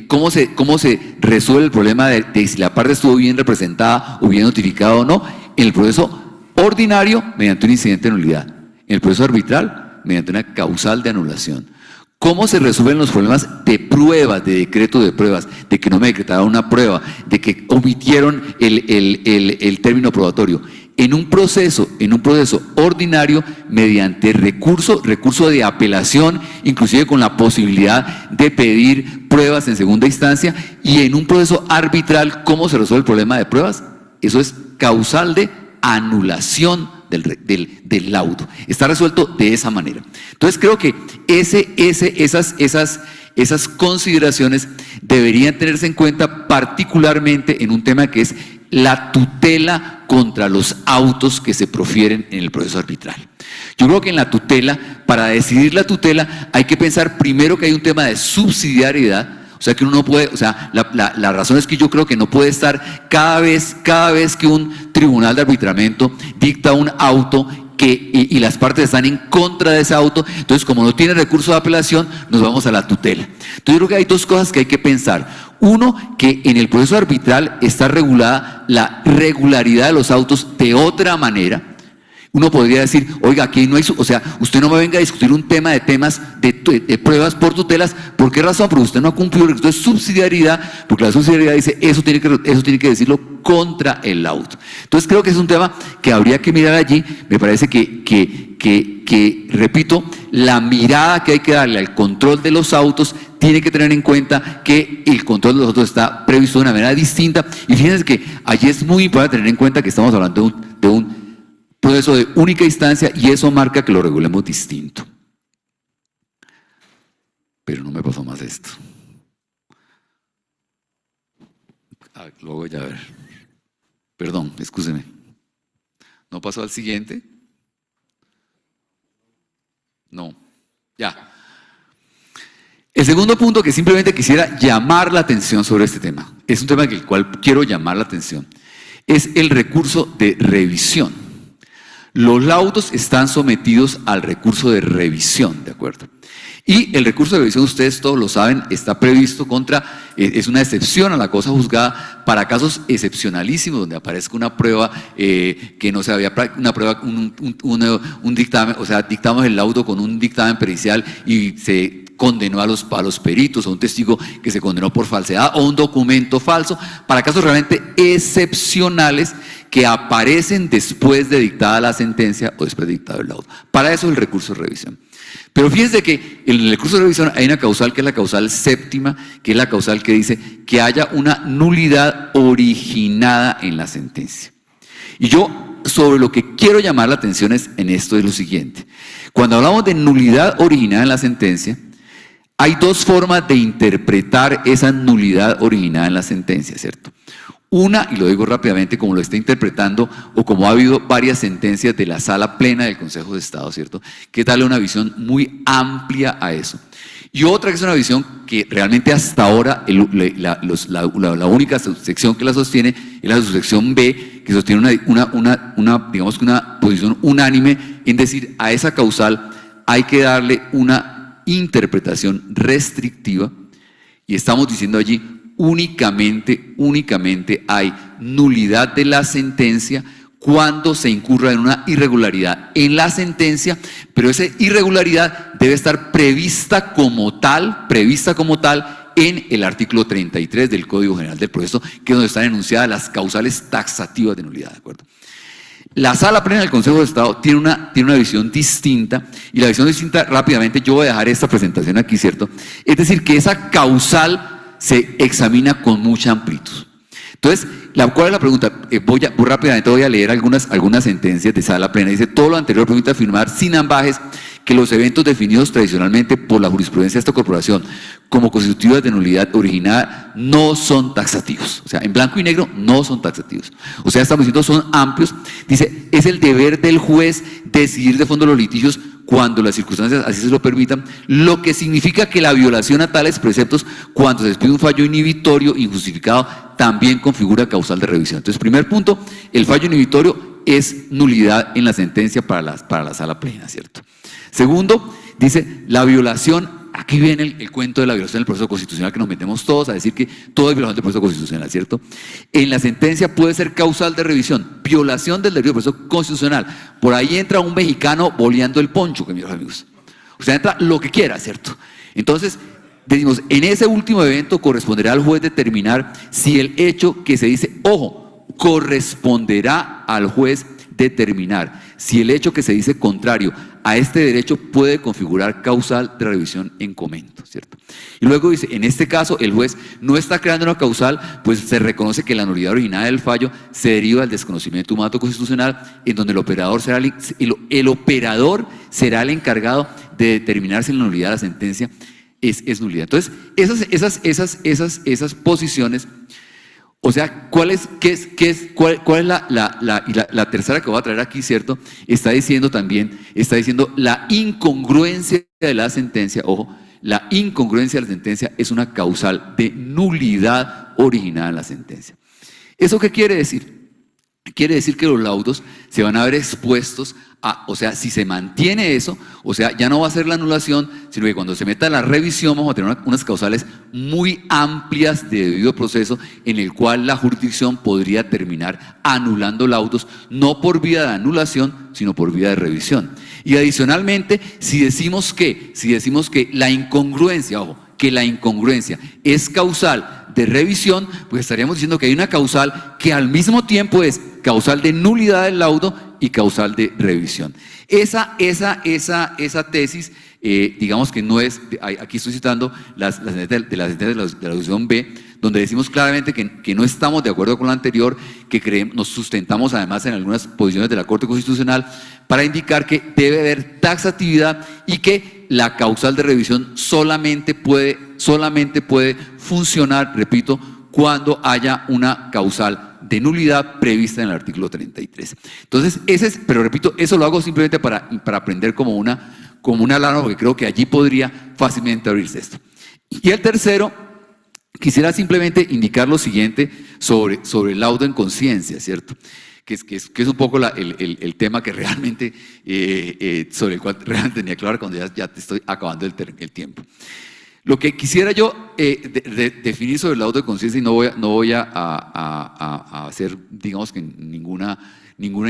¿cómo se resuelve el problema de si la parte estuvo bien representada o bien notificada o no? En el proceso ordinario, mediante un incidente de nulidad. En el proceso arbitral, mediante una causal de anulación. ¿Cómo se resuelven los problemas de pruebas, de decreto de pruebas, de que no me decretaron una prueba, de que omitieron el término probatorio? En un proceso ordinario, mediante recurso de apelación, inclusive con la posibilidad de pedir pruebas en segunda instancia, y en un proceso arbitral, ¿cómo se resuelve el problema de pruebas? Eso es causal de anulación del laudo. Está resuelto de esa manera. Entonces creo que esas consideraciones deberían tenerse en cuenta particularmente en un tema que es la tutela contra los autos que se profieren en el proceso arbitral. Yo creo que en la tutela, para decidir la tutela, hay que pensar primero que hay un tema de subsidiariedad. O sea que uno no puede, o sea, la razón es que yo creo que no puede estar cada vez que un tribunal de arbitramiento dicta un auto y las partes están en contra de ese auto, entonces como no tiene recurso de apelación, nos vamos a la tutela. Entonces yo creo que hay dos cosas que hay que pensar. Uno, que en el proceso arbitral está regulada la regularidad de los autos de otra manera. Uno podría decir, oiga, aquí no hay, o sea, usted no me venga a discutir un tema de pruebas por tutelas. ¿Por qué razón? Porque usted no ha cumplido el requisito de subsidiariedad, porque la subsidiariedad dice, eso tiene que decirlo contra el auto. Entonces creo que es un tema que habría que mirar allí. Me parece que repito, la mirada que hay que darle al control de los autos tiene que tener en cuenta que el control de los autos está previsto de una manera distinta. Y fíjense que allí es muy importante tener en cuenta que estamos hablando de un proceso de única instancia, y eso marca que lo regulemos distinto. Pero no me pasó más esto. Lo voy a ver. Perdón, excúseme. ¿No pasó al siguiente? No. Ya. El segundo punto que simplemente quisiera llamar la atención sobre este tema, es un tema del cual quiero llamar la atención, es el recurso de revisión. Los laudos están sometidos al recurso de revisión, ¿de acuerdo? Y el recurso de revisión, ustedes todos lo saben, está previsto es una excepción a la cosa juzgada para casos excepcionalísimos, donde aparezca una prueba que no se había, una prueba, un dictamen, o sea, dictamos el laudo con un dictamen pericial y se condenó a los peritos, o un testigo que se condenó por falsedad, o un documento falso, para casos realmente excepcionales que aparecen después de dictada la sentencia o después de dictado el laudo. Para eso es el recurso de revisión. Pero fíjense que en el recurso de revisión hay una causal que es la causal séptima, que es la causal que dice que haya una nulidad originada en la sentencia. Y yo sobre lo que quiero llamar la atención en esto es lo siguiente. Cuando hablamos de nulidad originada en la sentencia, hay dos formas de interpretar esa nulidad originada en la sentencia, ¿cierto? Una, y lo digo rápidamente, como lo está interpretando o como ha habido varias sentencias de la Sala Plena del Consejo de Estado, ¿cierto? Que es darle una visión muy amplia a eso. Y otra que es una visión que realmente hasta ahora la única subsección que la sostiene es la subsección B, que sostiene digamos que una posición unánime en decir a esa causal hay que darle una interpretación restrictiva, y estamos diciendo allí únicamente hay nulidad de la sentencia cuando se incurra en una irregularidad en la sentencia, pero esa irregularidad debe estar prevista como tal en el artículo 33 del Código General del Proceso, que es donde están enunciadas las causales taxativas de nulidad, ¿de acuerdo? La Sala Plena del Consejo de Estado tiene una visión distinta, y la visión distinta, rápidamente, yo voy a dejar esta presentación aquí, ¿cierto? Es decir, que esa causal se examina con mucha amplitud. Entonces, ¿cuál es la pregunta? Rápidamente voy a leer algunas sentencias de Sala Plena. Dice: todo lo anterior permite afirmar sin ambajes que los eventos definidos tradicionalmente por la jurisprudencia de esta corporación como constitutivos de nulidad originada no son taxativos. O sea, en blanco y negro no son taxativos. O sea, estamos diciendo son amplios. Dice: es el deber del juez decidir de fondo los litigios cuando las circunstancias así se lo permitan, lo que significa que la violación a tales preceptos, cuando se despide un fallo inhibitorio injustificado, también configura causal de revisión. Entonces, primer punto, el fallo inhibitorio es nulidad en la sentencia para la Sala Plena, ¿cierto? Segundo, dice, la violación, aquí viene el cuento de la violación del proceso constitucional, que nos metemos todos a decir que todo es violación del proceso constitucional, ¿cierto? En la sentencia puede ser causal de revisión, violación del debido proceso constitucional. Por ahí entra un mexicano boleando el poncho, que mis amigos. O sea, entra lo que quiera, ¿cierto? Entonces, decimos, en ese último evento corresponderá al juez determinar si el hecho que se dice, ojo, corresponderá al juez determinar si el hecho que se dice contrario a este derecho puede configurar causal de revisión en comento, ¿cierto? Y luego dice, en este caso el juez no está creando una causal, pues se reconoce que la nulidad originada del fallo se deriva del desconocimiento de un mandato constitucional, en donde el operador será el encargado de determinar si la nulidad de la sentencia es nulidad. Entonces, esas posiciones, o sea, ¿cuál es la tercera que voy a traer aquí, ¿cierto? Está diciendo la incongruencia de la sentencia. Ojo, la incongruencia de la sentencia es una causal de nulidad originada en la sentencia. ¿Eso qué quiere decir? Quiere decir que los laudos se van a ver expuestos o sea, si se mantiene eso, o sea, ya no va a ser la anulación, sino que cuando se meta la revisión vamos a tener unas causales muy amplias de debido proceso, en el cual la jurisdicción podría terminar anulando laudos, no por vía de anulación, sino por vía de revisión. Y adicionalmente, si decimos que la incongruencia, ojo, que la incongruencia es causal de revisión, pues estaríamos diciendo que hay una causal que al mismo tiempo es causal de nulidad del laudo y causal de revisión. Esa tesis, digamos que no es, aquí estoy citando la sentencia de la resolución B, donde decimos claramente que no estamos de acuerdo con lo anterior, que nos sustentamos además en algunas posiciones de la Corte Constitucional para indicar que debe haber taxatividad y que la causal de revisión solamente puede funcionar, repito, cuando haya una causal de nulidad prevista en el artículo 33. Entonces, pero repito, eso lo hago simplemente para aprender como una alarma, porque creo que allí podría fácilmente abrirse esto. Y el tercero, quisiera simplemente indicar lo siguiente sobre el laudo en conciencia, ¿cierto? Que es un poco el tema que realmente, sobre el cual realmente tenía que hablar cuando ya te estoy acabando el tiempo. Lo que quisiera yo definir sobre el laudo de conciencia, y no voy a hacer, digamos que ninguna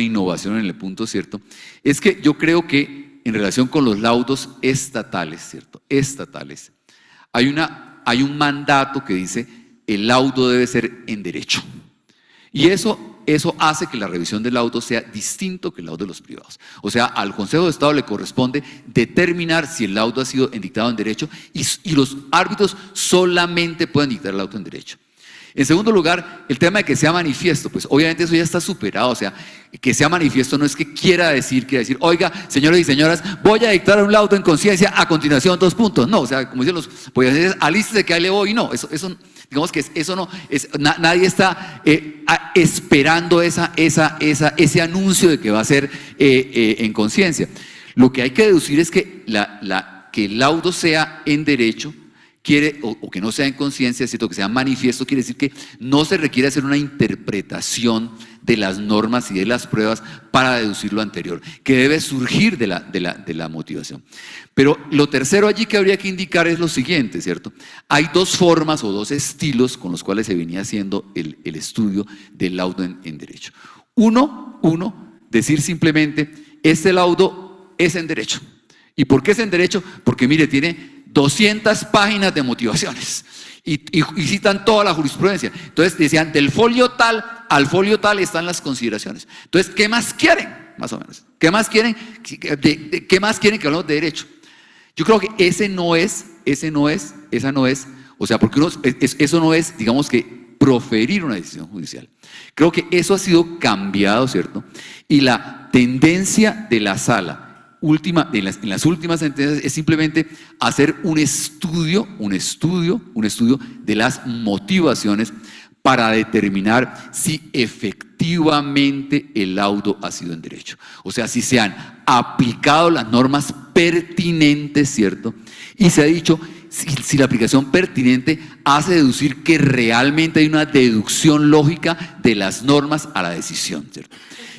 innovación en el punto, ¿cierto? Es que yo creo que en relación con los laudos estatales, ¿cierto? Estatales, hay un mandato que dice el laudo debe ser en derecho. Y eso hace que la revisión del laudo sea distinto que el laudo de los privados. O sea, al Consejo de Estado le corresponde determinar si el laudo ha sido dictado en derecho y los árbitros solamente pueden dictar el laudo en derecho. En segundo lugar, el tema de que sea manifiesto, pues obviamente eso ya está superado. O sea, que sea manifiesto no es que quiera decir, oiga, señores y señoras, voy a dictar un laudo en conciencia a continuación, 2 puntos. No, o sea, como dicen los policías, alístese que ahí le voy. No, eso Digamos que eso no, nadie está esperando ese anuncio de que va a ser en conciencia. Lo que hay que deducir es que, que el laudo sea en derecho, o que no sea en conciencia, ¿cierto? Que sea manifiesto, quiere decir que no se requiere hacer una interpretación de las normas y de las pruebas para deducir lo anterior, que debe surgir de la motivación. Pero lo tercero allí que habría que indicar es lo siguiente, ¿cierto? Hay dos formas o dos estilos con los cuales se venía haciendo el estudio del laudo en derecho. Uno, decir simplemente, este laudo es en derecho. ¿Y por qué es en derecho? Porque mire, tiene 200 páginas de motivaciones y citan toda la jurisprudencia. Entonces decían, del folio tal al folio tal están las consideraciones. Entonces, ¿qué más quieren? Más o menos. ¿Qué más quieren? ¿Qué más quieren que hablemos de derecho? Yo creo que esa no es, o sea, porque eso no es, digamos que, proferir una decisión judicial. Creo que eso ha sido cambiado, ¿cierto? Y la tendencia de la sala en las últimas sentencias es simplemente hacer un estudio de las motivaciones para determinar si efectivamente el laudo ha sido en derecho. O sea, si se han aplicado las normas pertinentes, ¿cierto? Y se ha dicho si la aplicación pertinente hace deducir que realmente hay una deducción lógica de las normas a la decisión, ¿cierto?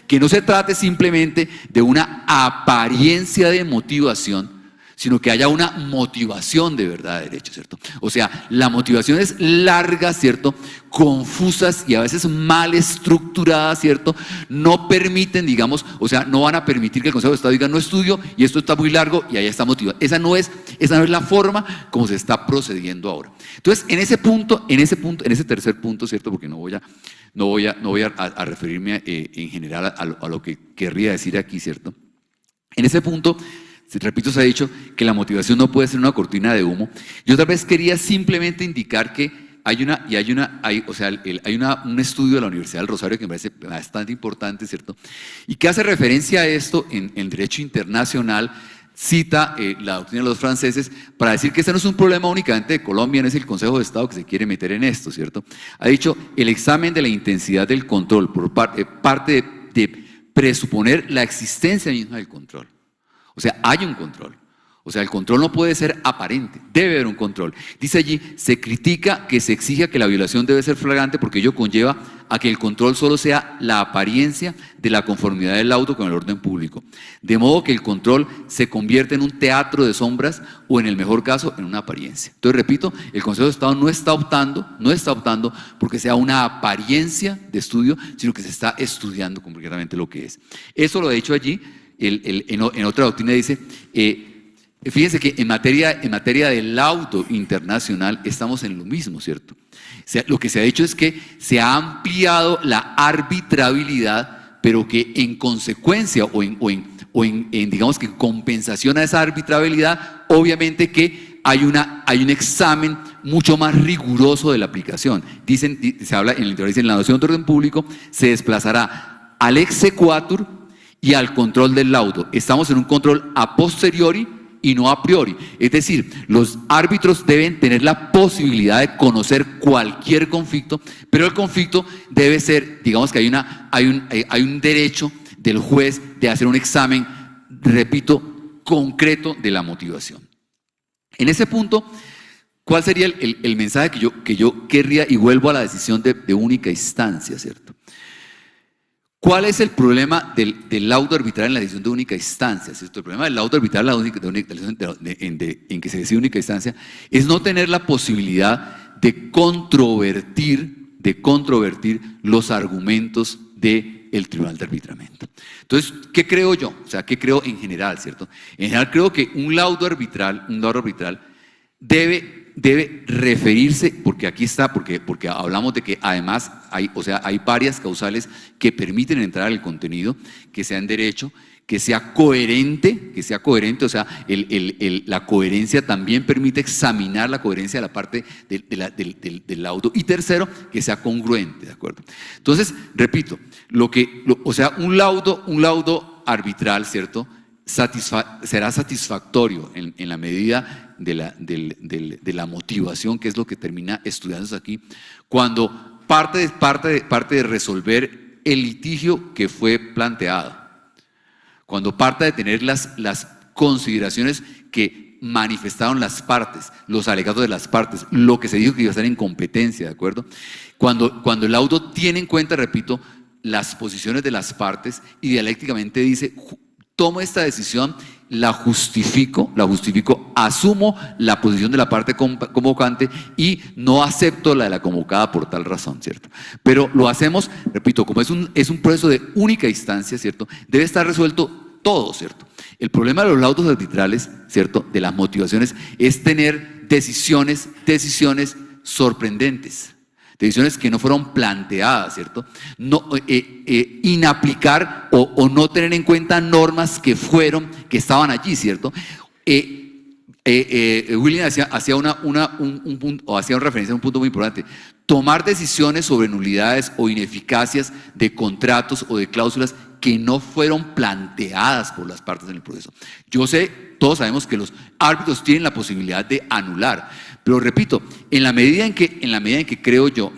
Que no se trate simplemente de una apariencia de motivación, sino que haya una motivación de verdad de derecho, ¿cierto? O sea, la motivación es larga, ¿cierto? Confusas y a veces mal estructuradas, ¿cierto? No permiten, digamos, o sea, no van a permitir que el Consejo de Estado diga no estudio y esto está muy largo y ahí está motivado. Esa no es la forma como se está procediendo ahora. Entonces, en ese tercer punto, ¿cierto? Porque no voy a referirme en general a lo que querría decir aquí, ¿cierto? En ese punto, repito, se ha dicho que la motivación no puede ser una cortina de humo. Yo otra vez quería simplemente indicar que hay un estudio de la Universidad del Rosario que me parece bastante importante, ¿cierto? Y que hace referencia a esto en derecho internacional. Cita la doctrina de los franceses para decir que este no es un problema únicamente de Colombia, no es el Consejo de Estado que se quiere meter en esto, ¿cierto? Ha dicho, el examen de la intensidad del control por parte de presuponer la existencia misma del control. O sea, hay un control. O sea, el control no puede ser aparente, debe haber un control. Dice allí, se critica que se exija que la violación debe ser flagrante porque ello conlleva a que el control solo sea la apariencia de la conformidad del laudo con el orden público. De modo que el control se convierte en un teatro de sombras o, en el mejor caso, en una apariencia. Entonces, repito, el Consejo de Estado no está optando porque sea una apariencia de estudio, sino que se está estudiando concretamente lo que es. Eso lo ha dicho allí, en otra doctrina dice... fíjense que en materia del laudo internacional estamos en lo mismo, ¿cierto? O sea, lo que se ha hecho es que se ha ampliado la arbitrabilidad, pero que en consecuencia o en digamos que en compensación a esa arbitrabilidad, obviamente que hay un examen mucho más riguroso de la aplicación. Se habla en el interior, dice, en la noción de orden público se desplazará al exequatur y al control del laudo. Estamos en un control a posteriori y no a priori. Es decir, los árbitros deben tener la posibilidad de conocer cualquier conflicto, pero el conflicto debe ser, digamos que hay un derecho del juez de hacer un examen, repito, concreto de la motivación. En ese punto, ¿cuál sería el mensaje que yo querría? Y vuelvo a la decisión de única instancia, ¿cierto? ¿Cuál es el problema del laudo arbitral en la decisión de única instancia? ¿Cierto? El problema del laudo arbitral en que se decide única instancia es no tener la posibilidad de controvertir los argumentos del Tribunal de Arbitramiento. Entonces, ¿qué creo yo? O sea, ¿qué creo en general, cierto? En general creo que un laudo arbitral debe referirse, porque aquí está, porque hablamos de que además hay varias causales que permiten entrar al contenido, que sea en derecho, que sea coherente, o sea, la coherencia también permite examinar la coherencia de la parte del laudo. Y tercero, que sea congruente, ¿de acuerdo? Entonces, repito, un laudo arbitral, ¿cierto?, será satisfactorio en la medida de la motivación, que es lo que termina estudiándose aquí, cuando parte de resolver el litigio que fue planteado, cuando parte de tener las consideraciones que manifestaron las partes, los alegatos de las partes, lo que se dijo que iba a estar en competencia, ¿de acuerdo? Cuando el laudo tiene en cuenta, repito, las posiciones de las partes y dialécticamente dice, tomo esta decisión, la justifico, asumo la posición de la parte convocante y no acepto la de la convocada por tal razón, ¿cierto? Pero lo hacemos, repito, como es un proceso de única instancia, ¿cierto? Debe estar resuelto todo, ¿cierto? El problema de los laudos arbitrales, ¿cierto?, de las motivaciones, es tener decisiones sorprendentes, decisiones que no fueron planteadas, ¿cierto? No, inaplicar o no tener en cuenta normas que estaban allí, ¿cierto? William hacía una referencia a un punto muy importante. Tomar decisiones sobre nulidades o ineficacias de contratos o de cláusulas que no fueron planteadas por las partes en el proceso. Yo sé, todos sabemos que los árbitros tienen la posibilidad de anular, pero repito, en la medida en que creo yo,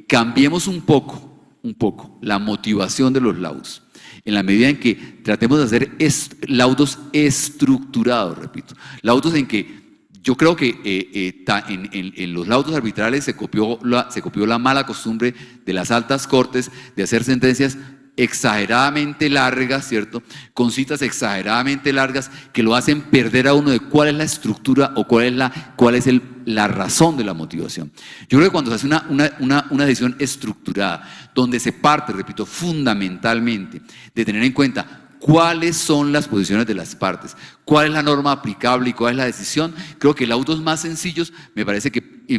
cambiemos un poco la motivación de los laudos, en la medida en que tratemos de hacer laudos estructurados, repito, laudos en que yo creo que en los laudos arbitrales se copió la mala costumbre de las altas cortes de hacer sentencias exageradamente largas, ¿cierto? Con citas exageradamente largas que lo hacen perder a uno de cuál es la estructura o cuál es la razón de la motivación. Yo creo que cuando se hace una decisión estructurada, donde se parte, repito, fundamentalmente de tener en cuenta cuáles son las posiciones de las partes, cuál es la norma aplicable y cuál es la decisión, creo que laudos más sencillos,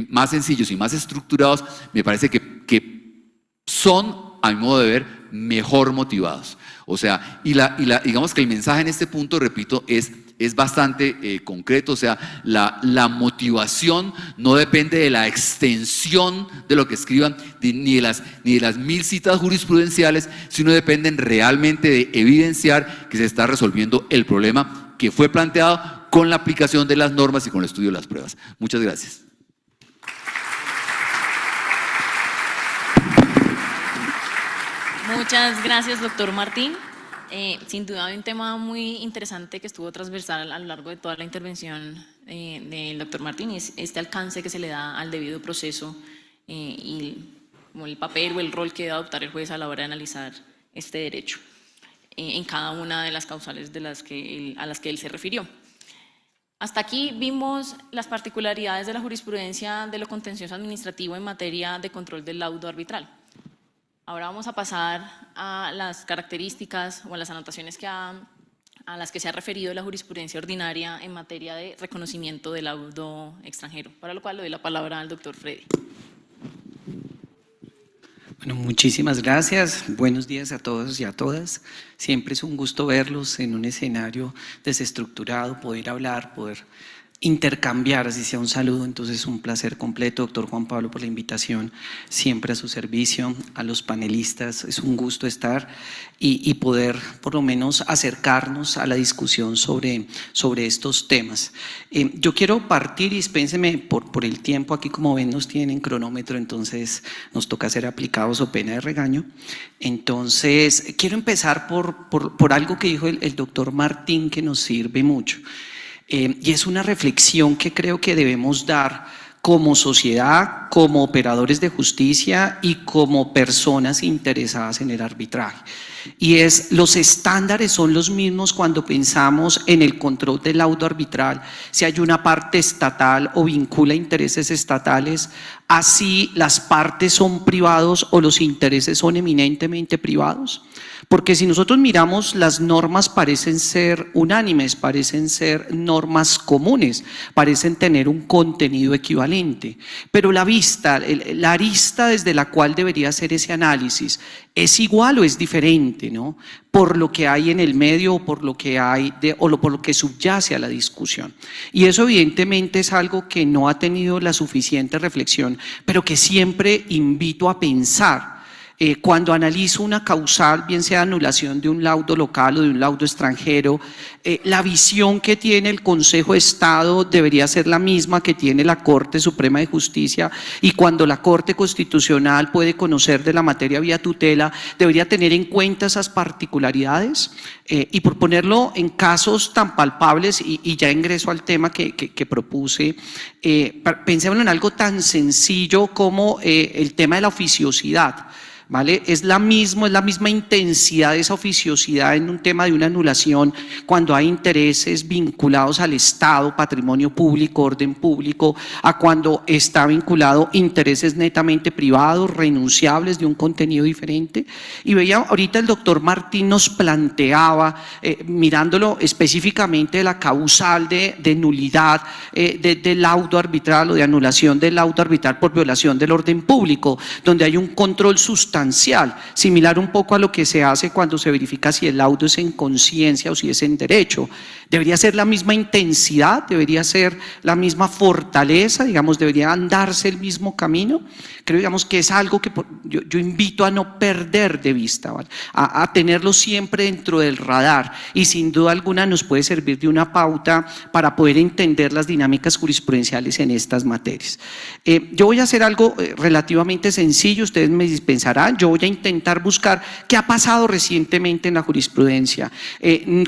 más sencillos y más estructurados, me parece que son, a mi modo de ver, mejor motivados. O sea, digamos que el mensaje en este punto, repito, es bastante concreto. O sea, la motivación no depende de la extensión de lo que escriban, ni de las 1000 citas jurisprudenciales, sino dependen realmente de evidenciar que se está resolviendo el problema que fue planteado con la aplicación de las normas y con el estudio de las pruebas. Muchas gracias. Muchas gracias, doctor Martín. Sin duda hay un tema muy interesante que estuvo transversal a lo largo de toda la intervención del doctor Martín, y es este alcance que se le da al debido proceso y como el papel o el rol que debe adoptar el juez a la hora de analizar este derecho en cada una de las causales a las que él se refirió. Hasta aquí vimos las particularidades de la jurisprudencia de lo contencioso administrativo en materia de control del laudo arbitral. Ahora vamos a pasar a las características o a las anotaciones a las que se ha referido la jurisprudencia ordinaria en materia de reconocimiento del laudo extranjero, para lo cual le doy la palabra al doctor Freddy. Bueno, muchísimas gracias. Buenos días a todos y a todas. Siempre es un gusto verlos en un escenario desestructurado, poder hablar, poder intercambiar, así sea un saludo. Entonces, un placer completo, doctor Juan Pablo, por la invitación, siempre a su servicio, a los panelistas. Es un gusto estar y poder, por lo menos, acercarnos a la discusión sobre estos temas. Yo quiero partir, y dispénseme por el tiempo, aquí como ven nos tienen cronómetro, entonces nos toca ser aplicados o pena de regaño. Entonces, quiero empezar por algo que dijo el doctor Martín, que nos sirve mucho. Y es una reflexión que creo que debemos dar como sociedad, como operadores de justicia y como personas interesadas en el arbitraje. Y es, los estándares son los mismos cuando pensamos en el control del laudo arbitral, si hay una parte estatal o vincula intereses estatales, así las partes son privados o los intereses son eminentemente privados. Porque si nosotros miramos, las normas parecen ser unánimes, parecen ser normas comunes, parecen tener un contenido equivalente, pero la arista desde la cual debería ser ese análisis, ¿es igual o es diferente, no? Por lo que hay en el medio o por lo que hay por lo que subyace a la discusión. Y eso evidentemente es algo que no ha tenido la suficiente reflexión, pero que siempre invito a pensar. cuando analizo una causal, bien sea anulación de un laudo local o de un laudo extranjero, la visión que tiene el Consejo de Estado debería ser la misma que tiene la Corte Suprema de Justicia, y cuando la Corte Constitucional puede conocer de la materia vía tutela, debería tener en cuenta esas particularidades. Y por ponerlo en casos tan palpables, y ya ingreso al tema que propuse, pensémoslo en algo tan sencillo como el tema de la oficiosidad. ¿Vale? Es la misma intensidad de esa oficiosidad en un tema de una anulación cuando hay intereses vinculados al Estado, patrimonio público, orden público, a cuando está vinculado intereses netamente privados, renunciables de un contenido diferente. Y veía ahorita el doctor Martín nos planteaba, mirándolo específicamente de la causal de nulidad del laudo arbitral o de anulación del laudo arbitral por violación del orden público, donde hay un control sustancial, similar un poco a lo que se hace cuando se verifica si el laudo es en conciencia o si es en derecho. Debería ser la misma intensidad, debería ser la misma fortaleza, digamos, debería andarse el mismo camino. Creo, digamos, que es algo que yo invito a no perder de vista, ¿vale? A tenerlo siempre dentro del radar, y sin duda alguna nos puede servir de una pauta para poder entender las dinámicas jurisprudenciales en estas materias. Yo voy a hacer algo relativamente sencillo, ustedes me dispensarán. Yo voy a intentar buscar qué ha pasado recientemente en la jurisprudencia.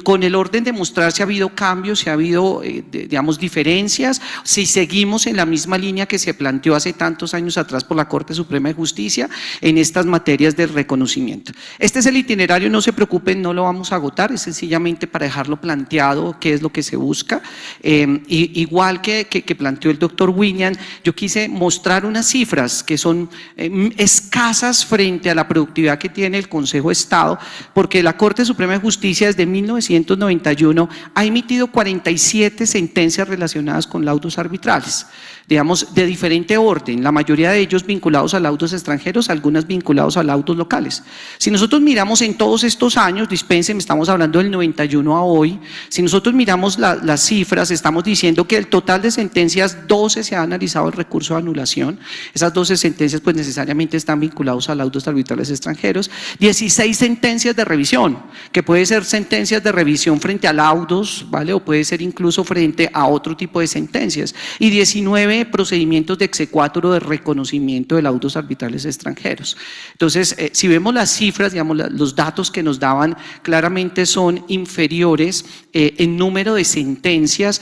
Con el orden de mostrar si ha habido cambios, si ha habido, digamos, diferencias, si seguimos en la misma línea que se planteó hace tantos años atrás por la Corte Suprema de Justicia en estas materias del reconocimiento. Este es el itinerario, no se preocupen, no lo vamos a agotar, es sencillamente para dejarlo planteado qué es lo que se busca. Igual que planteó el doctor William, yo quise mostrar unas cifras que son escasas frente a la productividad que tiene el Consejo de Estado, porque la Corte Suprema de Justicia desde 1991 ha emitido 47 sentencias relacionadas con laudos arbitrales, digamos, de diferente orden, la mayoría de ellos vinculados a laudos extranjeros, algunas vinculados a laudos locales. Si nosotros miramos en todos estos años, dispensen, estamos hablando del 91 a hoy, si nosotros miramos las cifras, estamos diciendo que el total de sentencias, 12 se ha analizado el recurso de anulación, esas 12 sentencias pues necesariamente están vinculados a laudos arbitrales extranjeros, 16 sentencias de revisión, que puede ser sentencias de revisión frente a laudos, ¿vale? O puede ser incluso frente a otro tipo de sentencias, y 19 procedimientos de exequatur o de reconocimiento de laudos arbitrales extranjeros. Entonces, si vemos las cifras, digamos, los datos que nos daban claramente son inferiores en número de sentencias,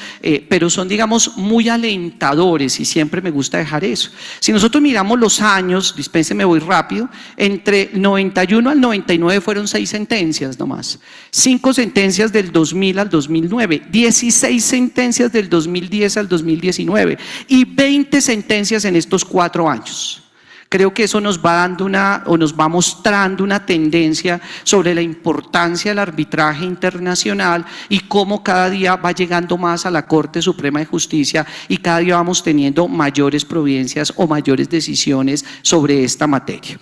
pero son, digamos, muy alentadores, y siempre me gusta dejar eso. Si nosotros miramos los años, dispénseme, voy rápido, entre el 91 al 99 fueron 6 sentencias nomás, 5 sentencias del 2000 al 2009, 16 sentencias del 2010 al 2019 y 20 sentencias en estos 4 años. Creo que eso nos va dando nos va mostrando una tendencia sobre la importancia del arbitraje internacional y cómo cada día va llegando más a la Corte Suprema de Justicia y cada día vamos teniendo mayores providencias o mayores decisiones sobre esta materia.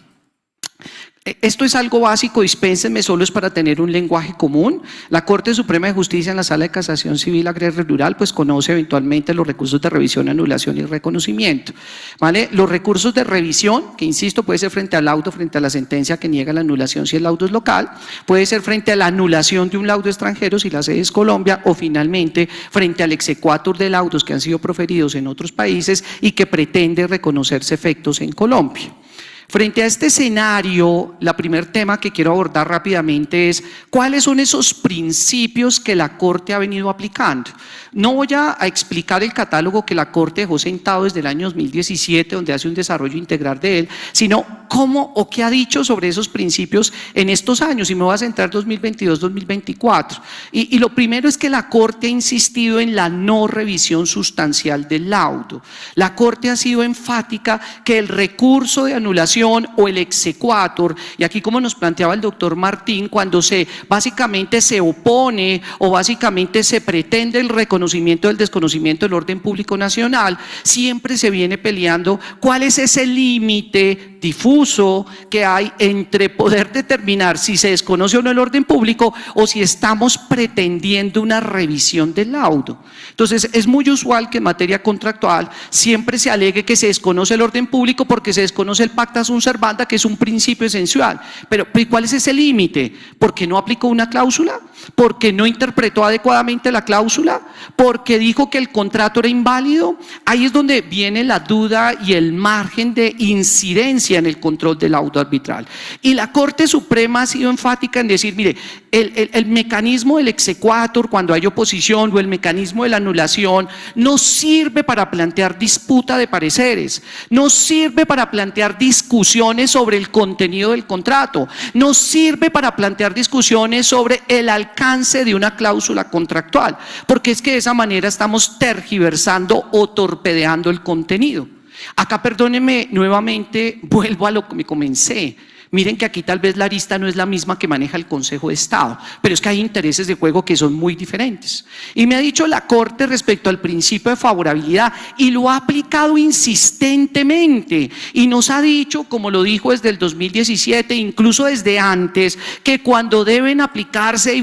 Esto es algo básico, dispénsenme, solo es para tener un lenguaje común. La Corte Suprema de Justicia en la Sala de Casación Civil Agraria Rural pues conoce eventualmente los recursos de revisión, anulación y reconocimiento, ¿vale? Los recursos de revisión, que insisto, puede ser frente al laudo, frente a la sentencia que niega la anulación si el laudo es local, puede ser frente a la anulación de un laudo extranjero si la sede es Colombia, o finalmente frente al exequatur de laudos que han sido proferidos en otros países y que pretende reconocerse efectos en Colombia. Frente a este escenario, el primer tema que quiero abordar rápidamente es cuáles son esos principios que la Corte ha venido aplicando. No voy a explicar el catálogo que la Corte dejó sentado desde el año 2017, donde hace un desarrollo integral de él, sino cómo o qué ha dicho sobre esos principios en estos años, y me voy a centrar 2022-2024. Y lo primero es que la Corte ha insistido en la no revisión sustancial del laudo. La Corte ha sido enfática que el recurso de anulación o el exequatur, y aquí como nos planteaba el doctor Martín, cuando básicamente se opone o básicamente se pretende el reconocimiento reconocimiento del desconocimiento del orden público nacional, siempre se viene peleando cuál es ese límite difuso que hay entre poder determinar si se desconoce o no el orden público o si estamos pretendiendo una revisión del laudo. Entonces, es muy usual que en materia contractual siempre se alegue que se desconoce el orden público porque se desconoce el pacta sunt servanda, que es un principio esencial. Pero ¿cuál es ese límite? ¿Porque no aplicó una cláusula? ¿Porque no interpretó adecuadamente la cláusula? ¿Porque dijo que el contrato era inválido? Ahí es donde viene la duda y el margen de incidencia en el control del laudo arbitral. Y la Corte Suprema ha sido enfática en decir, mire, el mecanismo del exequatur cuando hay oposición o el mecanismo de la anulación no sirve para plantear disputa de pareceres, no sirve para plantear discusiones sobre el contenido del contrato, no sirve para plantear discusiones sobre el alcance de una cláusula contractual, porque es que de esa manera estamos tergiversando o torpedeando el contenido. Acá, perdónenme nuevamente, vuelvo a lo que me comencé. Miren que aquí tal vez la arista no es la misma que maneja el Consejo de Estado, pero es que hay intereses de juego que son muy diferentes. Y me ha dicho la Corte respecto al principio de favorabilidad y lo ha aplicado insistentemente y nos ha dicho, como lo dijo desde el 2017, incluso desde antes, que cuando deben aplicarse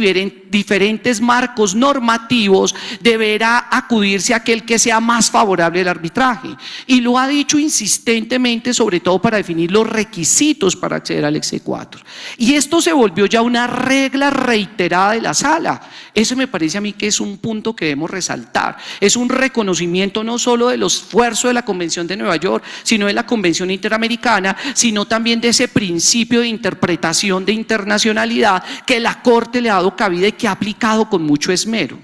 diferentes marcos normativos deberá acudirse a aquel que sea más favorable al arbitraje. Y lo ha dicho insistentemente, sobre todo para definir los requisitos para acceder al exequatur. Y esto se volvió ya una regla reiterada de la sala. Eso me parece a mí que es un punto que debemos resaltar. Es un reconocimiento no solo del esfuerzo de la Convención de Nueva York, sino de la Convención Interamericana, sino también de ese principio de interpretación de internacionalidad que la Corte le ha dado cabida y que ha aplicado con mucho esmero.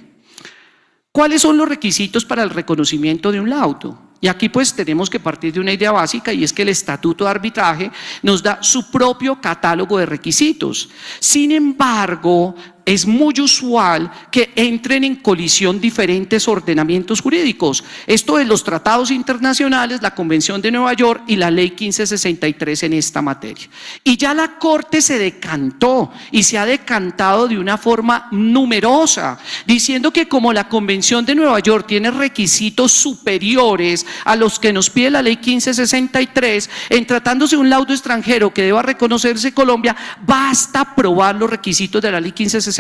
¿Cuáles son los requisitos para el reconocimiento de un laudo? Y aquí pues tenemos que partir de una idea básica y es que el Estatuto de Arbitraje nos da su propio catálogo de requisitos. Sin embargo, es muy usual que entren en colisión diferentes ordenamientos jurídicos. Esto de los tratados internacionales, la Convención de Nueva York y la Ley 1563 en esta materia. Y ya la Corte se decantó y se ha decantado de una forma numerosa, diciendo que como la Convención de Nueva York tiene requisitos superiores a los que nos pide la Ley 1563, en tratándose de un laudo extranjero que deba reconocerse Colombia, basta probar los requisitos de la Ley 1563,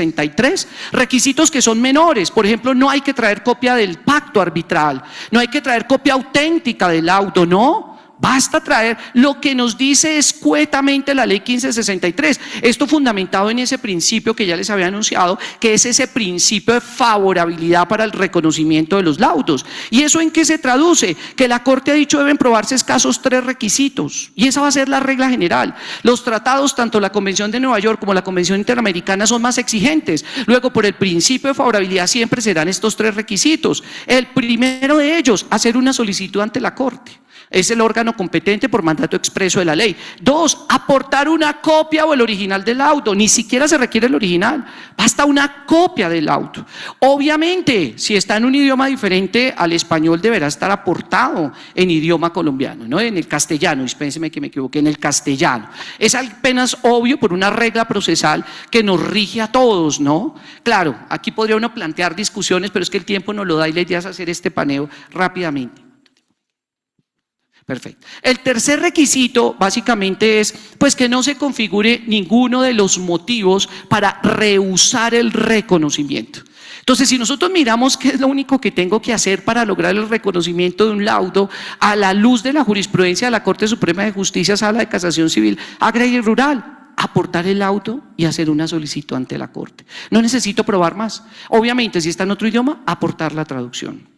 requisitos que son menores. Por ejemplo, no hay que traer copia del pacto arbitral, no hay que traer copia auténtica del laudo, no. Basta traer lo que nos dice escuetamente la Ley 1563. Esto fundamentado en ese principio que ya les había anunciado, que es ese principio de favorabilidad para el reconocimiento de los laudos. ¿Y eso en qué se traduce? Que la Corte ha dicho deben probarse escasos 3 requisitos. Y esa va a ser la regla general. Los tratados, tanto la Convención de Nueva York como la Convención Interamericana, son más exigentes. Luego, por el principio de favorabilidad siempre serán estos 3 requisitos. El primero de ellos, hacer una solicitud ante la Corte. Es el órgano competente por mandato expreso de la ley. 2, aportar una copia o el original del laudo. Ni siquiera se requiere el original, basta una copia del laudo. Obviamente, si está en un idioma diferente al español, deberá estar aportado en idioma colombiano, no en el castellano. Dispénseme que me equivoqué, en el castellano. Es apenas obvio por una regla procesal que nos rige a todos, ¿no? Claro, aquí podría uno plantear discusiones, pero es que el tiempo nos lo da y la idea es hacer este paneo rápidamente. Perfecto. El tercer requisito básicamente es pues que no se configure ninguno de los motivos para rehusar el reconocimiento. Entonces, si nosotros miramos qué es lo único que tengo que hacer para lograr el reconocimiento de un laudo a la luz de la jurisprudencia de la Corte Suprema de Justicia, Sala de Casación Civil, Agraria y Rural, aportar el laudo y hacer una solicitud ante la Corte. No necesito probar más. Obviamente, si está en otro idioma, aportar la traducción.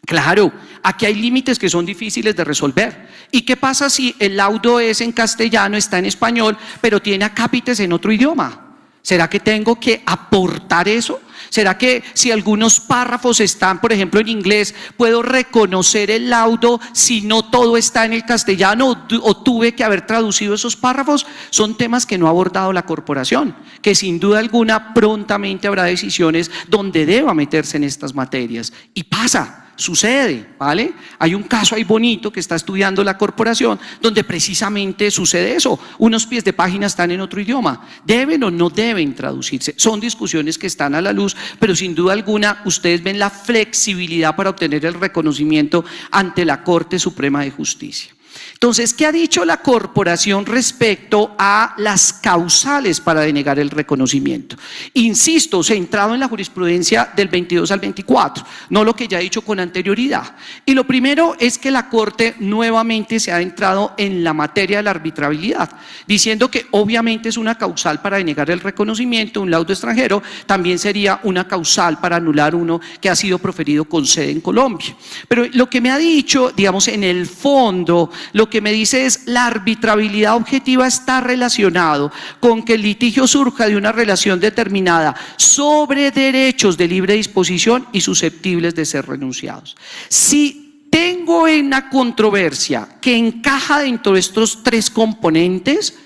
Claro, aquí hay límites que son difíciles de resolver. ¿Y qué pasa si el laudo es en castellano, está en español, pero tiene acápites en otro idioma? ¿Será que tengo que aportar eso? ¿Será que si algunos párrafos están, por ejemplo, en inglés, puedo reconocer el laudo si no todo está en el castellano o tuve que haber traducido esos párrafos? Son temas que no ha abordado la corporación, que sin duda alguna prontamente habrá decisiones donde deba meterse en estas materias. Y pasa. sucede, ¿vale? Hay un caso ahí bonito que está estudiando la corporación donde precisamente sucede eso. Unos pies de página están en otro idioma. ¿Deben o no deben traducirse? Son discusiones que están a la luz, pero sin duda alguna ustedes ven la flexibilidad para obtener el reconocimiento ante la Corte Suprema de Justicia. Entonces, ¿qué ha dicho la corporación respecto a las causales para denegar el reconocimiento? Insisto, centrado en la jurisprudencia del 22 al 24, no lo que ya he dicho con anterioridad. Y lo primero es que la Corte nuevamente se ha adentrado en la materia de la arbitrabilidad, diciendo que obviamente es una causal para denegar el reconocimiento. Un laudo extranjero también sería una causal para anular uno que ha sido proferido con sede en Colombia. Pero lo que me ha dicho, digamos, en el fondo, lo que me dice es la arbitrabilidad objetiva está relacionado con que el litigio surja de una relación determinada sobre derechos de libre disposición y susceptibles de ser renunciados. Si tengo una controversia que encaja dentro de estos tres componentes,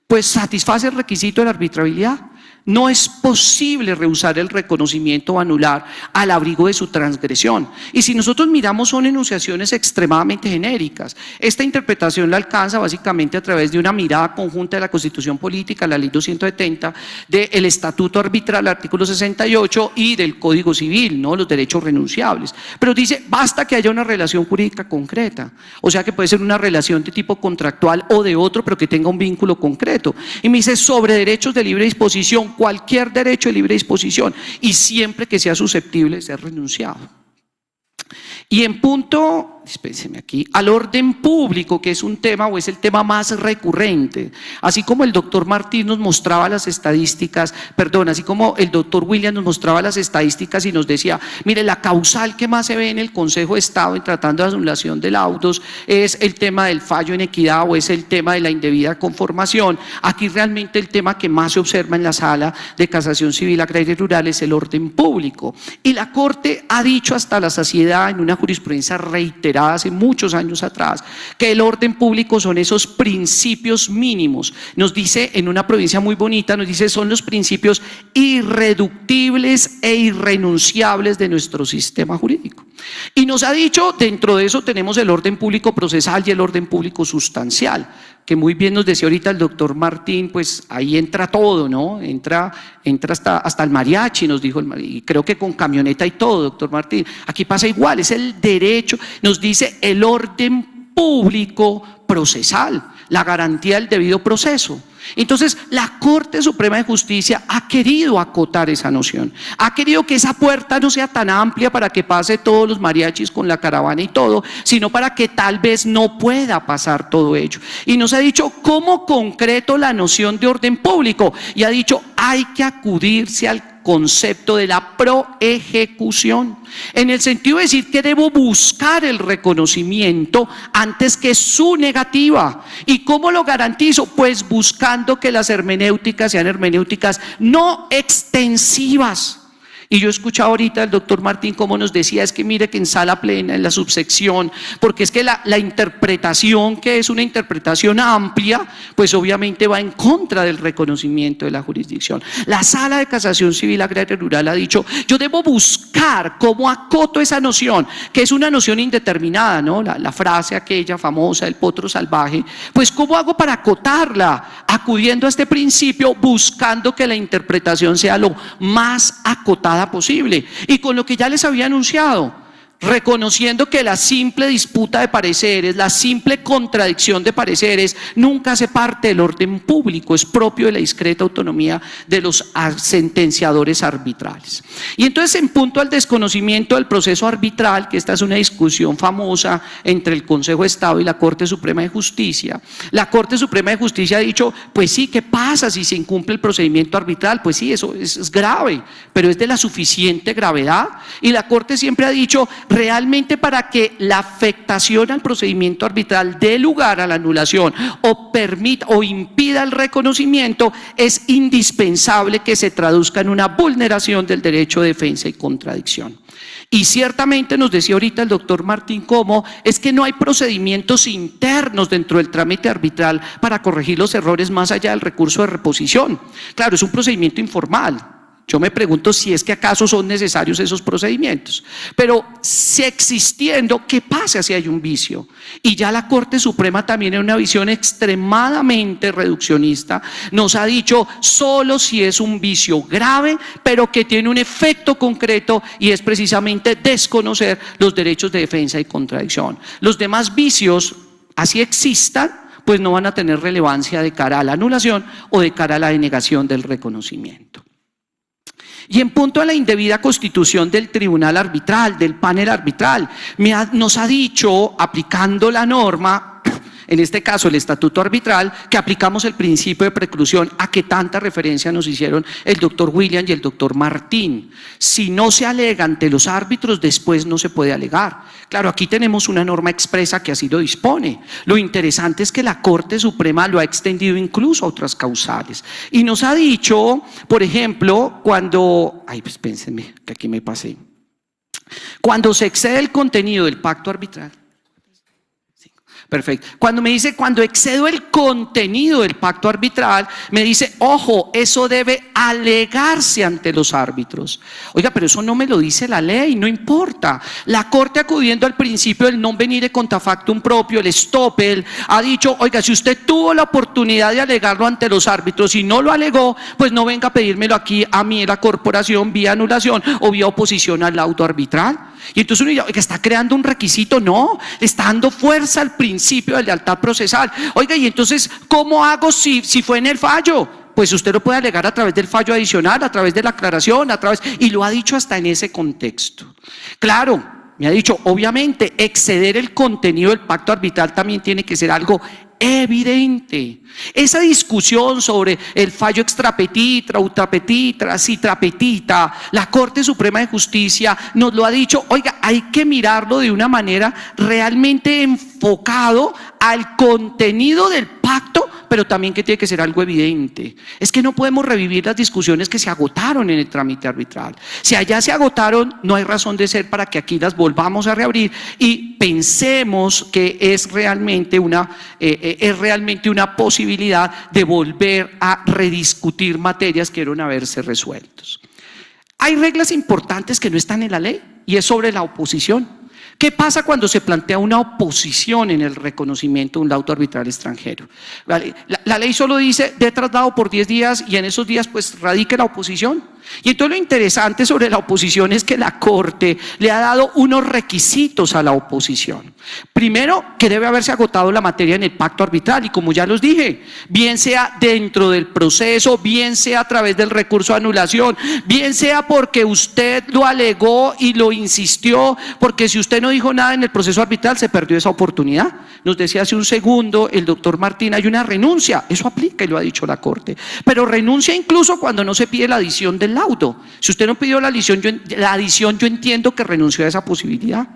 pues satisface el requisito de la arbitrabilidad. No es posible rehusar el reconocimiento o anular al abrigo de su transgresión. Y si nosotros miramos, son enunciaciones extremadamente genéricas. Esta interpretación la alcanza básicamente a través de una mirada conjunta de la Constitución Política, la Ley 270, del Estatuto Arbitral, el artículo 68, y del Código Civil, ¿no? Los derechos renunciables. Pero dice, basta que haya una relación jurídica concreta. O sea que puede ser una relación de tipo contractual o de otro, pero que tenga un vínculo concreto. Y me dice, sobre derechos de libre disposición, cualquier derecho de libre disposición y siempre que sea susceptible de ser renunciado. Y en punto, espérenme aquí, al orden público, que es un tema o es el tema más recurrente, así como el doctor Martín nos mostraba las estadísticas, así como el doctor William nos mostraba las estadísticas y nos decía, mire, la causal que más se ve en el Consejo de Estado en tratando de anulación de laudos es el tema del fallo en equidad o es el tema de la indebida conformación. Aquí realmente el tema que más se observa en la Sala de Casación Civil Agraria y Rural es el orden público. Y la Corte ha dicho hasta la saciedad en una jurisprudencia reiterada hace muchos años atrás, que el orden público son esos principios mínimos. Nos dice en una provincia muy bonita, nos dice son los principios irreductibles e irrenunciables de nuestro sistema jurídico. Y nos ha dicho, dentro de eso tenemos el orden público procesal y el orden público sustancial, que muy bien nos decía ahorita el doctor Martín, pues ahí entra todo, ¿no? Entra hasta el mariachi, nos dijo, y creo que con camioneta y todo, doctor Martín. Aquí pasa igual, es el derecho, nos dice el orden público procesal, la garantía del debido proceso. Entonces, la Corte Suprema de Justicia ha querido acotar esa noción, ha querido que esa puerta no sea tan amplia para que pase todos los mariachis con la caravana y todo, sino para que tal vez no pueda pasar todo ello. Y nos ha dicho cómo concreto la noción de orden público y ha dicho hay que acudirse al concepto de la proejecución, en el sentido de decir que debo buscar el reconocimiento antes que su negativa. ¿Y cómo lo garantizo? Pues buscando que las hermenéuticas sean hermenéuticas no extensivas. Y yo escuchaba ahorita al doctor Martín cómo nos decía, es que mire que en sala plena, en la subsección, porque es que la interpretación, que es una interpretación amplia, pues obviamente va en contra del reconocimiento de la jurisdicción. La Sala de Casación Civil Agraria y Rural ha dicho, yo debo buscar cómo acoto esa noción, que es una noción indeterminada, ¿no? La frase aquella famosa, el potro salvaje, pues ¿cómo hago para acotarla? Acudiendo a este principio, buscando que la interpretación sea lo más acotada posible y con lo que ya les había anunciado, reconociendo que la simple disputa de pareceres, la simple contradicción de pareceres nunca hace parte del orden público, es propio de la discreta autonomía de los sentenciadores arbitrales. Y entonces en punto al desconocimiento del proceso arbitral, que esta es una discusión famosa entre el Consejo de Estado y la Corte Suprema de Justicia, la Corte Suprema de Justicia ha dicho, pues sí, ¿qué pasa si se incumple el procedimiento arbitral? Pues sí, eso es grave, pero es de la suficiente gravedad. Y la Corte siempre ha dicho, realmente para que la afectación al procedimiento arbitral dé lugar a la anulación o permita o impida el reconocimiento, es indispensable que se traduzca en una vulneración del derecho de defensa y contradicción. Y ciertamente nos decía ahorita el doctor Martín cómo es que no hay procedimientos internos dentro del trámite arbitral para corregir los errores más allá del recurso de reposición. Claro, es un procedimiento informal. Yo me pregunto si es que acaso son necesarios esos procedimientos. Pero si existiendo, ¿qué pasa si hay un vicio? Y ya la Corte Suprema también en una visión extremadamente reduccionista nos ha dicho solo si es un vicio grave, pero que tiene un efecto concreto y es precisamente desconocer los derechos de defensa y contradicción. Los demás vicios, así existan, pues no van a tener relevancia de cara a la anulación o de cara a la denegación del reconocimiento. Y en punto a la indebida constitución del tribunal arbitral, del panel arbitral, nos ha dicho, aplicando la norma, en este caso el estatuto arbitral, que aplicamos el principio de preclusión a que tanta referencia nos hicieron el doctor William y el doctor Martín. Si no se alega ante los árbitros, después no se puede alegar. Claro, aquí tenemos una norma expresa que así lo dispone. Lo interesante es que la Corte Suprema lo ha extendido incluso a otras causales. Y nos ha dicho, por ejemplo, cuando, pues pénsenme, que aquí me pasé. Cuando se excede el contenido del pacto arbitral. Perfecto. Cuando me dice, cuando excedo el contenido del pacto arbitral, me dice, ojo, eso debe alegarse ante los árbitros. Oiga, pero eso no me lo dice la ley, no importa. La Corte, acudiendo al principio del non venire contra factum propio, el estoppel, ha dicho, oiga, si usted tuvo la oportunidad de alegarlo ante los árbitros y no lo alegó, pues no venga a pedírmelo aquí a mí en la corporación vía anulación o vía oposición al laudo arbitral. Y entonces uno dice, oiga, ¿está creando un requisito? No, le está dando fuerza al principio de lealtad procesal. Oiga, y entonces, ¿cómo hago si fue en el fallo? Pues usted lo puede alegar a través del fallo adicional, a través de la aclaración, y lo ha dicho hasta en ese contexto. Claro, me ha dicho, obviamente, exceder el contenido del pacto arbitral también tiene que ser algo evidente. Esa discusión sobre el fallo extrapetitra, ultrapetitra, citrapetita, la Corte Suprema de Justicia nos lo ha dicho, oiga, hay que mirarlo de una manera realmente enfocado al contenido del pacto, pero también que tiene que ser algo evidente. Es que no podemos revivir las discusiones que se agotaron en el trámite arbitral. Si allá se agotaron, no hay razón de ser para que aquí las volvamos a reabrir y pensemos que es realmente una posibilidad de volver a rediscutir materias que debieron haberse resueltos. Hay reglas importantes que no están en la ley y es sobre la oposición. ¿Qué pasa cuando se plantea una oposición en el reconocimiento de un laudo arbitral extranjero? ¿Vale? La ley solo dice de traslado por 10 días y en esos días pues radique la oposición. Y entonces lo interesante sobre la oposición es que la Corte le ha dado unos requisitos a la oposición. Primero, que debe haberse agotado la materia en el pacto arbitral y como ya los dije, bien sea dentro del proceso, bien sea a través del recurso de anulación, bien sea porque usted lo alegó y lo insistió, porque si usted no dijo nada en el proceso arbitral se perdió esa oportunidad. Nos decía hace un segundo el doctor Martín, hay una renuncia, eso aplica y lo ha dicho la Corte, pero renuncia incluso cuando no se pide la adición del laudo. Si usted no pidió la adición, yo entiendo que renunció a esa posibilidad.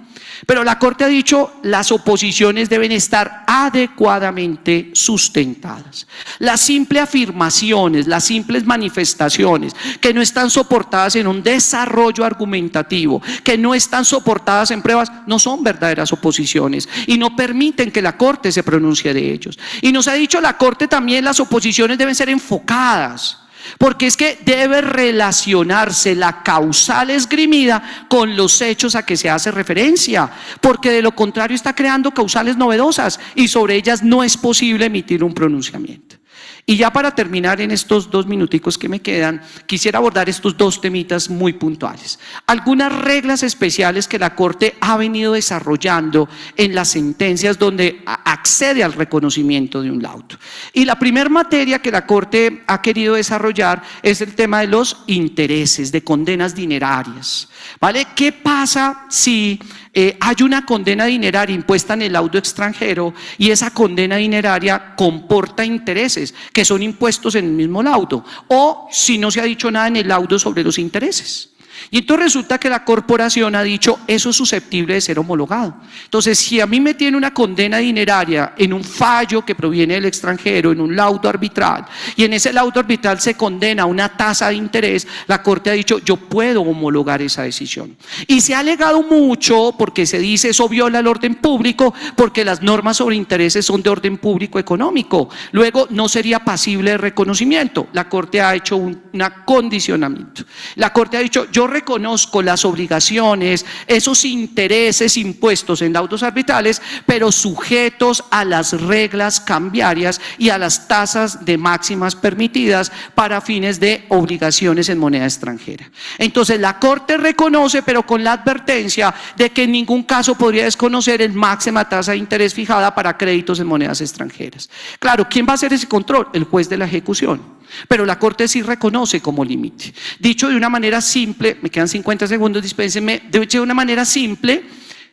Pero la Corte ha dicho, las oposiciones deben estar adecuadamente sustentadas. Las simples afirmaciones, las simples manifestaciones que no están soportadas en un desarrollo argumentativo, que no están soportadas en pruebas, no son verdaderas oposiciones y no permiten que la Corte se pronuncie de ellos. Y nos ha dicho la Corte también, las oposiciones deben ser enfocadas. Porque es que debe relacionarse la causal esgrimida con los hechos a que se hace referencia, porque de lo contrario está creando causales novedosas y sobre ellas no es posible emitir un pronunciamiento. Y ya para terminar en estos 2 minuticos que me quedan, quisiera abordar estos 2 temitas muy puntuales. Algunas reglas especiales que la Corte ha venido desarrollando en las sentencias donde accede al reconocimiento de un laudo. Y la primera materia que la Corte ha querido desarrollar es el tema de los intereses, de condenas dinerarias. ¿Vale? ¿Qué pasa si hay una condena dineraria impuesta en el laudo extranjero y esa condena dineraria comporta intereses que son impuestos en el mismo laudo? O si no se ha dicho nada en el laudo sobre los intereses. Y entonces resulta que la corporación ha dicho, eso es susceptible de ser homologado. Entonces, si a mí me tiene una condena dineraria en un fallo que proviene del extranjero, en un laudo arbitral, y en ese laudo arbitral se condena una tasa de interés, la Corte ha dicho, yo puedo homologar esa decisión. Y se ha alegado mucho porque se dice, eso viola el orden público, porque las normas sobre intereses son de orden público económico. Luego, no sería pasible de reconocimiento. La Corte ha hecho un acondicionamiento. La Corte ha dicho, yo reconozco las obligaciones, esos intereses impuestos en laudos arbitrales, pero sujetos a las reglas cambiarias y a las tasas de máximas permitidas para fines de obligaciones en moneda extranjera. Entonces la Corte reconoce, pero con la advertencia de que en ningún caso podría desconocer el máxima tasa de interés fijada para créditos en monedas extranjeras. Claro, ¿quién va a hacer ese control? El juez de la ejecución. Pero la Corte sí reconoce como límite. Dicho de una manera simple, me quedan 50 segundos, dispénsenme, dicho de una manera simple,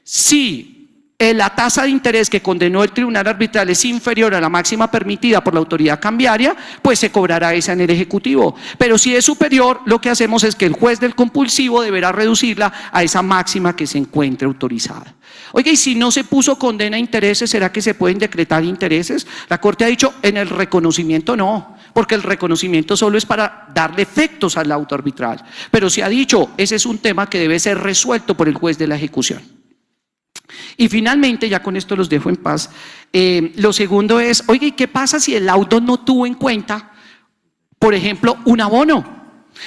si la tasa de interés que condenó el tribunal arbitral es inferior a la máxima permitida por la autoridad cambiaria, pues se cobrará esa en el ejecutivo. Pero si es superior, lo que hacemos es que el juez del compulsivo deberá reducirla a esa máxima que se encuentre autorizada. Oiga, y si no se puso condena a intereses, ¿será que se pueden decretar intereses? La Corte ha dicho, en el reconocimiento no, porque el reconocimiento solo es para darle efectos al auto arbitral. Pero se ha dicho, ese es un tema que debe ser resuelto por el juez de la ejecución. Y finalmente, ya con esto los dejo en paz, lo segundo es, oiga, ¿y qué pasa si el laudo no tuvo en cuenta, por ejemplo, un abono?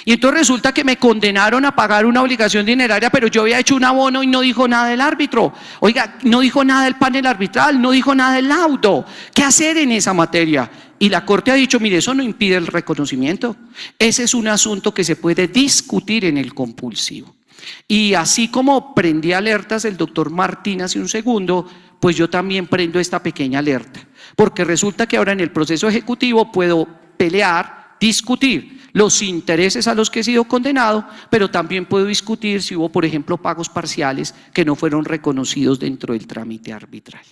Y entonces resulta que me condenaron a pagar una obligación dineraria, pero yo había hecho un abono y no dijo nada del árbitro. Oiga, no dijo nada del panel arbitral, no dijo nada del laudo. ¿Qué hacer en esa materia? Y la Corte ha dicho, mire, eso no impide el reconocimiento. Ese es un asunto que se puede discutir en el compulsivo. Y así como prendí alertas el doctor Martín hace un segundo, pues yo también prendo esta pequeña alerta. Porque resulta que ahora en el proceso ejecutivo puedo pelear, discutir los intereses a los que he sido condenado, pero también puedo discutir si hubo, por ejemplo, pagos parciales que no fueron reconocidos dentro del trámite arbitral.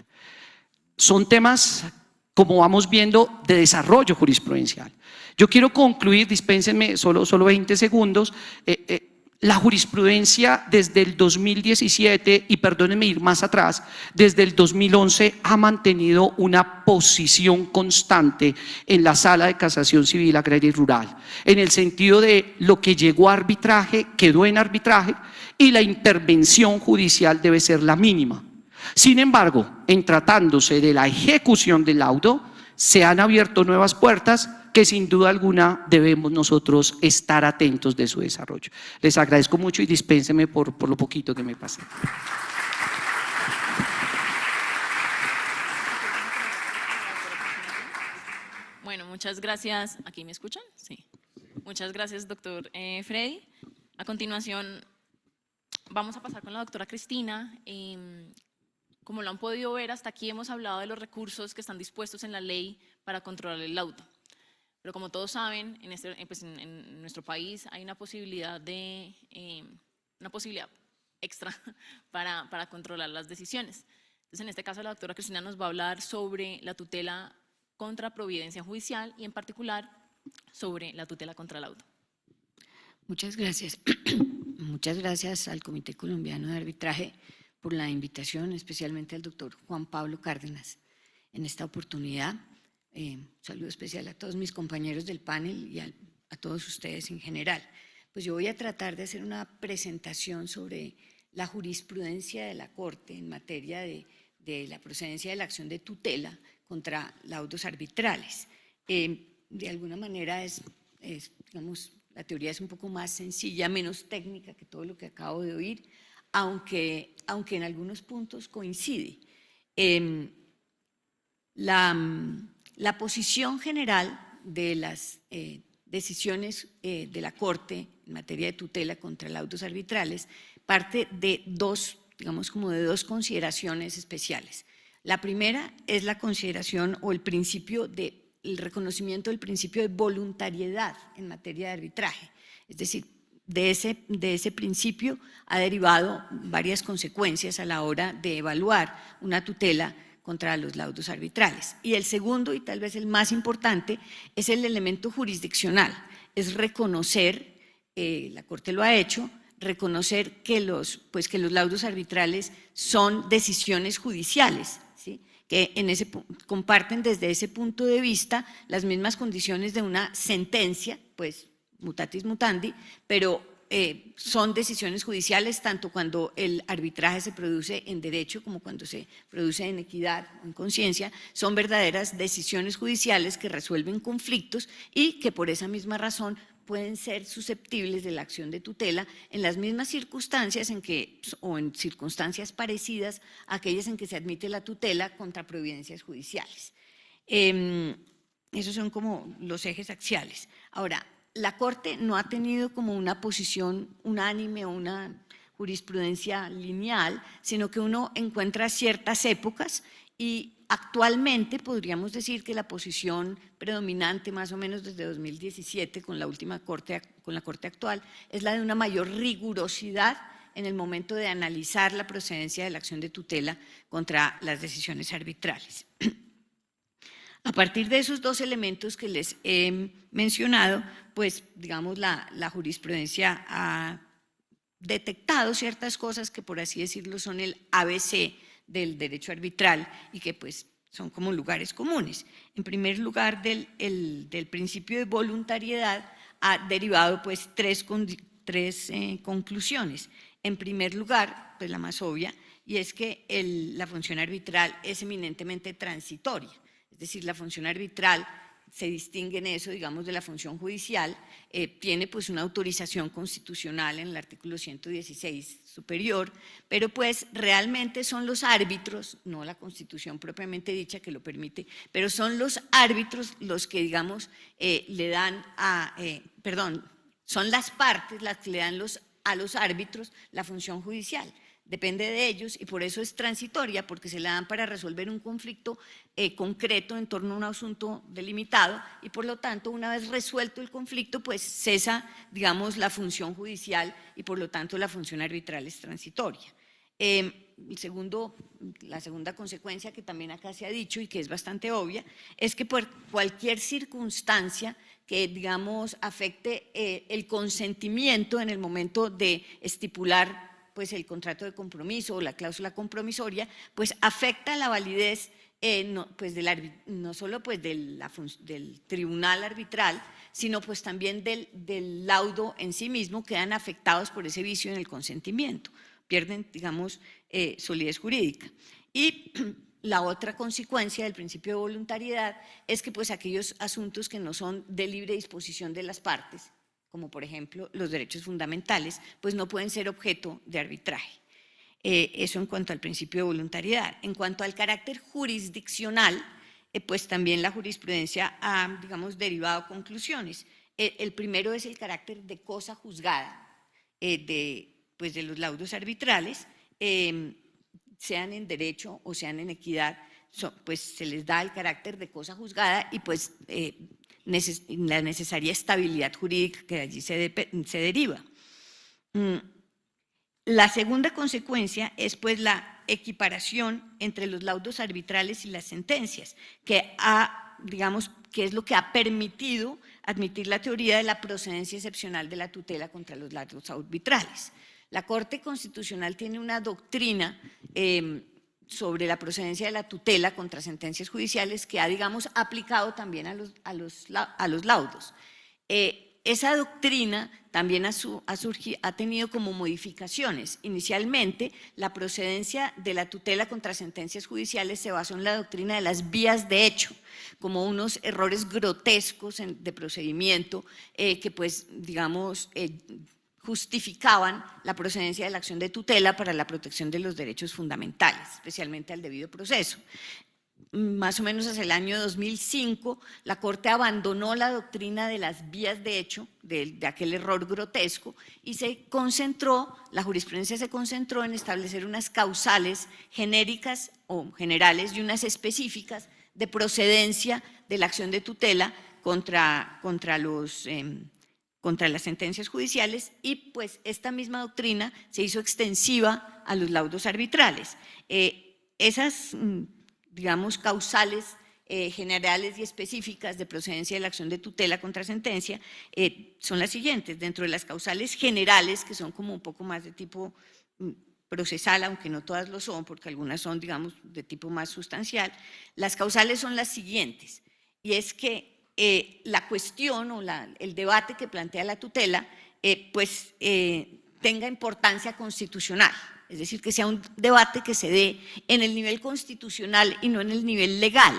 Son temas, como vamos viendo, de desarrollo jurisprudencial. Yo quiero concluir, dispénsenme solo 20 segundos, la jurisprudencia desde el 2017, y perdónenme ir más atrás, desde el 2011 ha mantenido una posición constante en la Sala de Casación Civil, Agraria y Rural, en el sentido de lo que llegó a arbitraje, quedó en arbitraje, y la intervención judicial debe ser la mínima. Sin embargo, en tratándose de la ejecución del laudo, se han abierto nuevas puertas que sin duda alguna debemos nosotros estar atentos de su desarrollo. Les agradezco mucho y dispénsenme por lo poquito que me pasé. Bueno, muchas gracias. ¿Aquí me escuchan? Sí. Muchas gracias, doctor Freddy. A continuación, vamos a pasar con la doctora Cristina. Como lo han podido ver, hasta aquí hemos hablado de los recursos que están dispuestos en la ley para controlar el laudo. Pero como todos saben, en nuestro país hay una posibilidad extra para controlar las decisiones. Entonces, en este caso, la doctora Cristina nos va a hablar sobre la tutela contra providencia judicial y, en particular, sobre la tutela contra laudo. Muchas gracias. Muchas gracias al Comité Colombiano de Arbitraje por la invitación, especialmente al doctor Juan Pablo Cárdenas en esta oportunidad. Saludo especial a todos mis compañeros del panel y a todos ustedes en general. Pues yo voy a tratar de hacer una presentación sobre la jurisprudencia de la Corte en materia de la procedencia de la acción de tutela contra laudos arbitrales. De alguna manera digamos, la teoría es un poco más sencilla, menos técnica que todo lo que acabo de oír, aunque en algunos puntos coincide. La posición general de las decisiones de la Corte en materia de tutela contra laudos arbitrales parte de dos consideraciones especiales. La primera es la consideración o el reconocimiento del principio de voluntariedad en materia de arbitraje. Es decir, de ese principio ha derivado varias consecuencias a la hora de evaluar una tutela contra los laudos arbitrales. Y el segundo, y tal vez el más importante, es el elemento jurisdiccional, es reconocer, la Corte lo ha hecho, reconocer que los laudos arbitrales son decisiones judiciales, ¿sí? Que comparten desde ese punto de vista las mismas condiciones de una sentencia, pues mutatis mutandi, pero son decisiones judiciales tanto cuando el arbitraje se produce en derecho como cuando se produce en equidad o en conciencia, son verdaderas decisiones judiciales que resuelven conflictos y que por esa misma razón pueden ser susceptibles de la acción de tutela en las mismas circunstancias o en circunstancias parecidas a aquellas en que se admite la tutela contra providencias judiciales. Esos son como los ejes axiales. Ahora, la Corte no ha tenido como una posición unánime o una jurisprudencia lineal, sino que uno encuentra ciertas épocas y actualmente podríamos decir que la posición predominante más o menos desde 2017 con la Corte actual es la de una mayor rigurosidad en el momento de analizar la procedencia de la acción de tutela contra las decisiones arbitrales. A partir de esos dos elementos que les he mencionado, pues digamos la jurisprudencia ha detectado ciertas cosas que por así decirlo son el ABC del derecho arbitral y que pues son como lugares comunes. En primer lugar, del principio de voluntariedad ha derivado pues tres conclusiones. En primer lugar, pues la más obvia, y es que la función arbitral es eminentemente transitoria. Es decir, la función arbitral se distingue en eso, digamos, de la función judicial, tiene pues una autorización constitucional en el artículo 116 superior, pero pues realmente son los árbitros, no la Constitución propiamente dicha que lo permite, pero son los árbitros los que, digamos, son las partes las que le dan a los árbitros la función judicial. Depende de ellos y por eso es transitoria, porque se la dan para resolver un conflicto concreto en torno a un asunto delimitado y por lo tanto una vez resuelto el conflicto pues cesa, digamos, la función judicial y por lo tanto la función arbitral es transitoria. La segunda consecuencia que también acá se ha dicho y que es bastante obvia es que por cualquier circunstancia que, digamos, afecte el consentimiento en el momento de estipular pues el contrato de compromiso o la cláusula compromisoria, pues afecta la validez no solo pues del tribunal arbitral, sino pues también del laudo en sí mismo, quedan afectados por ese vicio en el consentimiento, pierden, digamos, solidez jurídica. Y la otra consecuencia del principio de voluntariedad es que pues aquellos asuntos que no son de libre disposición de las partes, como por ejemplo los derechos fundamentales, pues no pueden ser objeto de arbitraje. Eso en cuanto al principio de voluntariedad. En cuanto al carácter jurisdiccional, pues también la jurisprudencia ha, digamos, derivado conclusiones. El primero es el carácter de cosa juzgada de los laudos arbitrales, sean en derecho o sean en equidad, pues se les da el carácter de cosa juzgada y pues la necesaria estabilidad jurídica que de allí se deriva. La segunda consecuencia es pues la equiparación entre los laudos arbitrales y las sentencias, que es lo que ha permitido admitir la teoría de la procedencia excepcional de la tutela contra los laudos arbitrales. La Corte Constitucional tiene una doctrina sobre la procedencia de la tutela contra sentencias judiciales que ha, digamos, aplicado también a los laudos. Esa doctrina también ha tenido como modificaciones. Inicialmente, la procedencia de la tutela contra sentencias judiciales se basó en la doctrina de las vías de hecho, como unos errores grotescos de procedimiento que, pues, digamos, justificaban la procedencia de la acción de tutela para la protección de los derechos fundamentales, especialmente al debido proceso. Más o menos hacia el año 2005, la Corte abandonó la doctrina de las vías de hecho, de aquel error grotesco, y la jurisprudencia se concentró en establecer unas causales genéricas o generales y unas específicas de procedencia de la acción de tutela contra las sentencias judiciales y pues esta misma doctrina se hizo extensiva a los laudos arbitrales. Esas, digamos, causales generales y específicas de procedencia de la acción de tutela contra sentencia son las siguientes. Dentro de las causales generales, que son como un poco más de tipo procesal, aunque no todas lo son, porque algunas son, digamos, de tipo más sustancial, las causales son las siguientes, y es que la cuestión o el debate que plantea la tutela, tenga importancia constitucional, es decir, que sea un debate que se dé en el nivel constitucional y no en el nivel legal,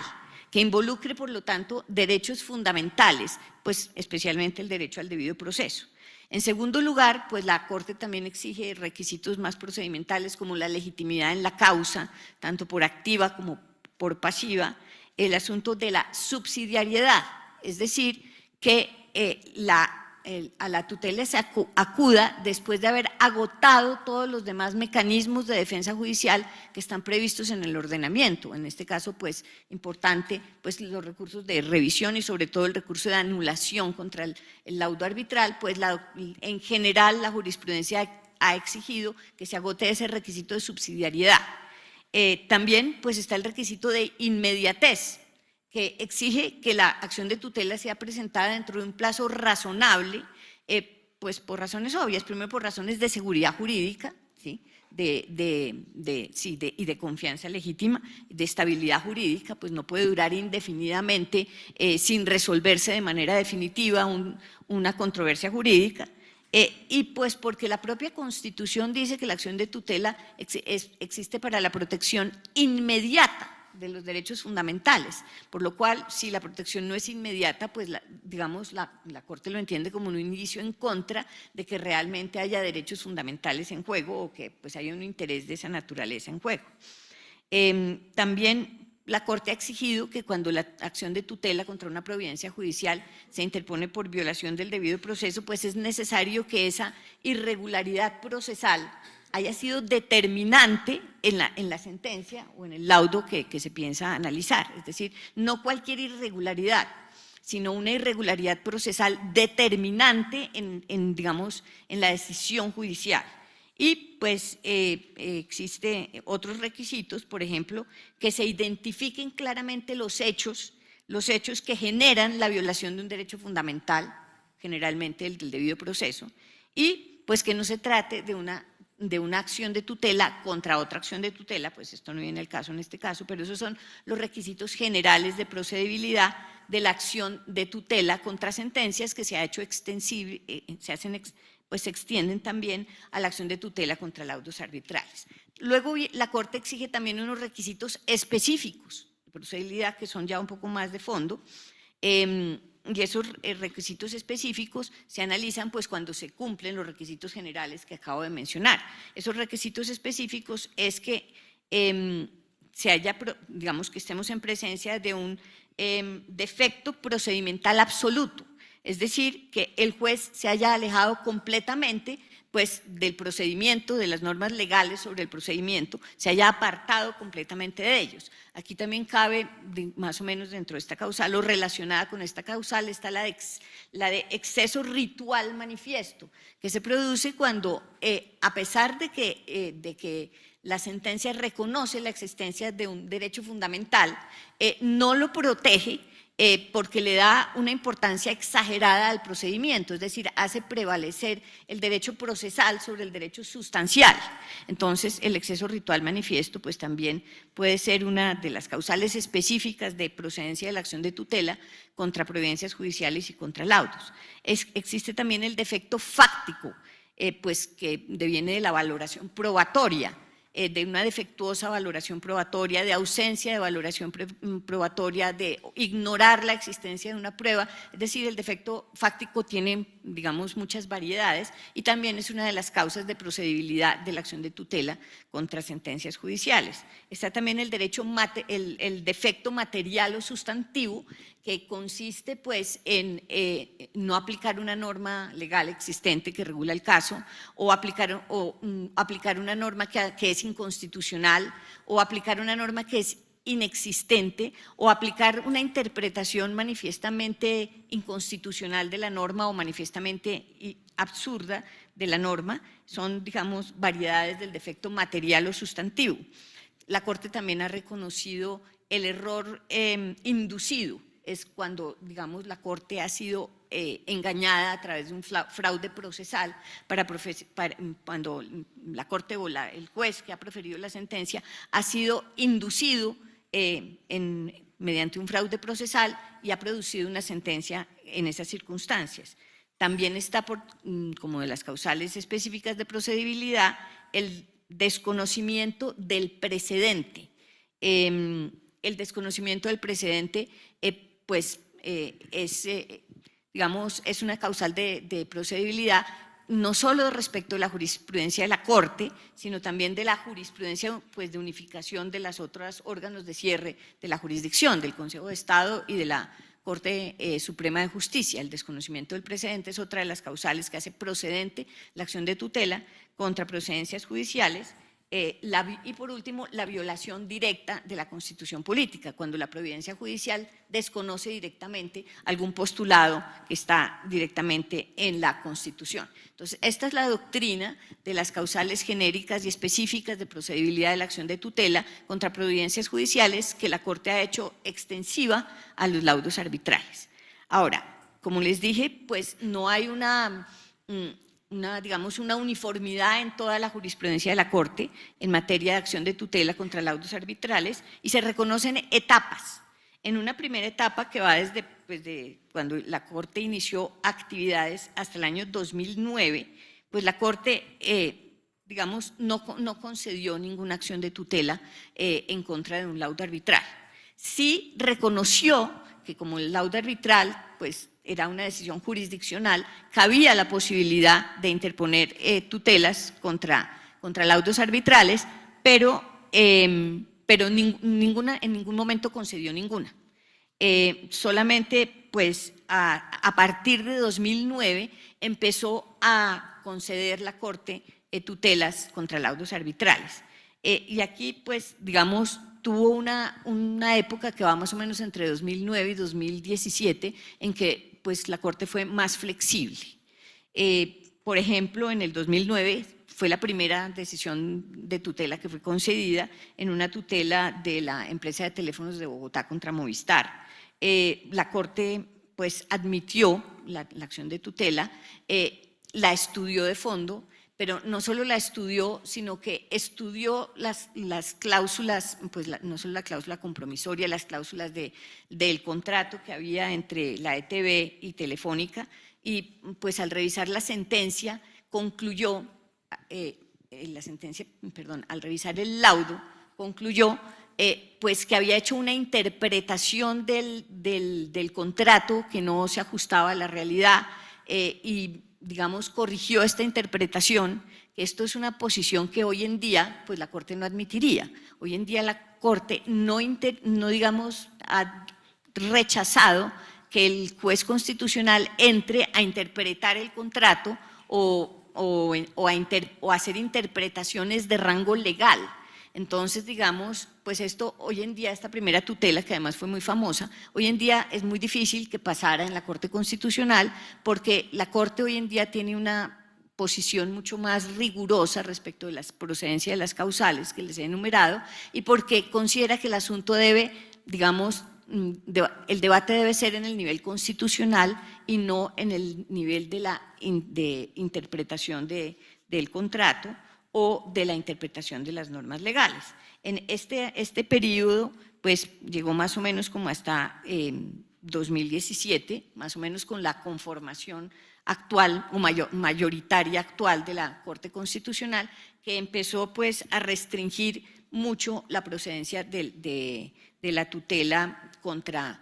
que involucre, por lo tanto, derechos fundamentales, pues especialmente el derecho al debido proceso. En segundo lugar, pues la Corte también exige requisitos más procedimentales como la legitimidad en la causa, tanto por activa como por pasiva, el asunto de la subsidiariedad, es decir, que a la tutela se acuda después de haber agotado todos los demás mecanismos de defensa judicial que están previstos en el ordenamiento. En este caso, pues, importante, pues, los recursos de revisión y sobre todo el recurso de anulación contra el laudo arbitral, pues, en general la jurisprudencia ha exigido que se agote ese requisito de subsidiariedad. También, pues, está el requisito de inmediatez, que exige que la acción de tutela sea presentada dentro de un plazo razonable, pues por razones obvias, primero por razones de seguridad jurídica, ¿sí? Y de confianza legítima, de estabilidad jurídica, pues no puede durar indefinidamente sin resolverse de manera definitiva una controversia jurídica, y pues porque la propia Constitución dice que la acción de tutela existe para la protección inmediata de los derechos fundamentales, por lo cual, si la protección no es inmediata, pues digamos, la Corte lo entiende como un indicio en contra de que realmente haya derechos fundamentales en juego o que pues haya un interés de esa naturaleza en juego. También la Corte ha exigido que cuando la acción de tutela contra una providencia judicial se interpone por violación del debido proceso, pues es necesario que esa irregularidad procesal haya sido determinante en la sentencia o en el laudo que se piensa analizar. Es decir, no cualquier irregularidad, sino una irregularidad procesal determinante digamos, en la decisión judicial. Y pues existen otros requisitos, por ejemplo, que se identifiquen claramente los hechos que generan la violación de un derecho fundamental, generalmente el del debido proceso, y pues que no se trate de una acción de tutela contra otra acción de tutela, pues esto no viene al caso en este caso, pero esos son los requisitos generales de procedibilidad de la acción de tutela contra sentencias que se ha hecho extensible, pues se extienden también a la acción de tutela contra laudos arbitrales. Luego la Corte exige también unos requisitos específicos de procedibilidad que son ya un poco más de fondo, y esos requisitos específicos se analizan pues cuando se cumplen los requisitos generales que acabo de mencionar. Esos requisitos específicos es que digamos que estemos en presencia de un defecto procedimental absoluto, es decir, que el juez se haya alejado completamente pues del procedimiento, de las normas legales sobre el procedimiento, se haya apartado completamente de ellos. Aquí también cabe, más o menos dentro de esta causal o relacionada con esta causal, está la de exceso ritual manifiesto, que se produce cuando, a pesar de que la sentencia reconoce la existencia de un derecho fundamental, no lo protege, porque le da una importancia exagerada al procedimiento, es decir, hace prevalecer el derecho procesal sobre el derecho sustancial. Entonces, el exceso ritual manifiesto pues también puede ser una de las causales específicas de procedencia de la acción de tutela contra providencias judiciales y contra laudos. Existe también el defecto fáctico, pues que deviene de la valoración probatoria, de una defectuosa valoración probatoria, de ausencia de valoración probatoria, de ignorar la existencia de una prueba. Es decir, el defecto fáctico tiene, digamos, muchas variedades y también es una de las causas de procedibilidad de la acción de tutela contra sentencias judiciales. Está también el defecto material o sustantivo, que consiste pues en no aplicar una norma legal existente que regula el caso, o aplicar una norma que es inconstitucional, o aplicar una norma que es inexistente, o aplicar una interpretación manifiestamente inconstitucional de la norma o manifiestamente absurda de la norma. Son, digamos, variedades del defecto material o sustantivo. La Corte también ha reconocido el error inducido es cuando, digamos, la Corte ha sido engañada a través de un fraude procesal cuando la Corte o el juez que ha proferido la sentencia ha sido inducido mediante un fraude procesal y ha producido una sentencia en esas circunstancias. También está, como de las causales específicas de procedibilidad, el desconocimiento del precedente. El desconocimiento del precedente, es una causal de procedibilidad no solo respecto de la jurisprudencia de la Corte, sino también de la jurisprudencia de unificación de los otros órganos de cierre de la jurisdicción, del Consejo de Estado y de la Corte Suprema de Justicia. El desconocimiento del precedente es otra de las causales que hace procedente la acción de tutela contra procedencias judiciales. Y por último, la violación directa de la Constitución política, cuando la providencia judicial desconoce directamente algún postulado que está directamente en la Constitución. Entonces, esta es la doctrina de las causales genéricas y específicas de procedibilidad de la acción de tutela contra providencias judiciales que la Corte ha hecho extensiva a los laudos arbitrales. Ahora, como les dije, pues no hay una uniformidad en toda la jurisprudencia de la Corte en materia de acción de tutela contra laudos arbitrales y se reconocen etapas. En una primera etapa que va desde cuando la Corte inició actividades hasta el año 2009, pues la Corte, no concedió ninguna acción de tutela en contra de un laudo arbitral. Sí reconoció que como el laudo arbitral, pues era una decisión jurisdiccional, cabía la posibilidad de interponer tutelas contra laudos arbitrales, pero en ningún momento concedió ninguna. Solamente pues a partir de 2009 empezó a conceder la Corte tutelas contra laudos arbitrales. Y aquí pues tuvo una época que va más o menos entre 2009 y 2017 en que pues la Corte fue más flexible. Por ejemplo, en el 2009 fue la primera decisión de tutela que fue concedida en una tutela de la empresa de teléfonos de Bogotá contra Movistar. La Corte pues admitió la acción de tutela, la estudió de fondo, pero no solo la estudió, sino que estudió las cláusulas, pues no solo la cláusula compromisoria, las cláusulas del contrato que había entre la ETB y Telefónica, y pues al revisar la sentencia concluyó, al revisar el laudo, concluyó pues que había hecho una interpretación del contrato que no se ajustaba a la realidad y corrigió esta interpretación. Esto es una posición que hoy en día pues la Corte no admitiría. Hoy en día la Corte no ha rechazado que el juez constitucional entre a interpretar el contrato o a hacer interpretaciones de rango legal. Entonces, pues esto hoy en día, esta primera tutela, que además fue muy famosa, hoy en día es muy difícil que pasara en la Corte Constitucional porque la Corte hoy en día tiene una posición mucho más rigurosa respecto de la procedencia de las causales que les he enumerado y porque considera que el asunto debe, el debate debe ser en el nivel constitucional y no en el nivel de interpretación del contrato o de la interpretación de las normas legales. En este periodo, pues llegó más o menos como hasta 2017, más o menos con la conformación actual o mayoritaria actual de la Corte Constitucional, que empezó pues a restringir mucho la procedencia de la tutela contra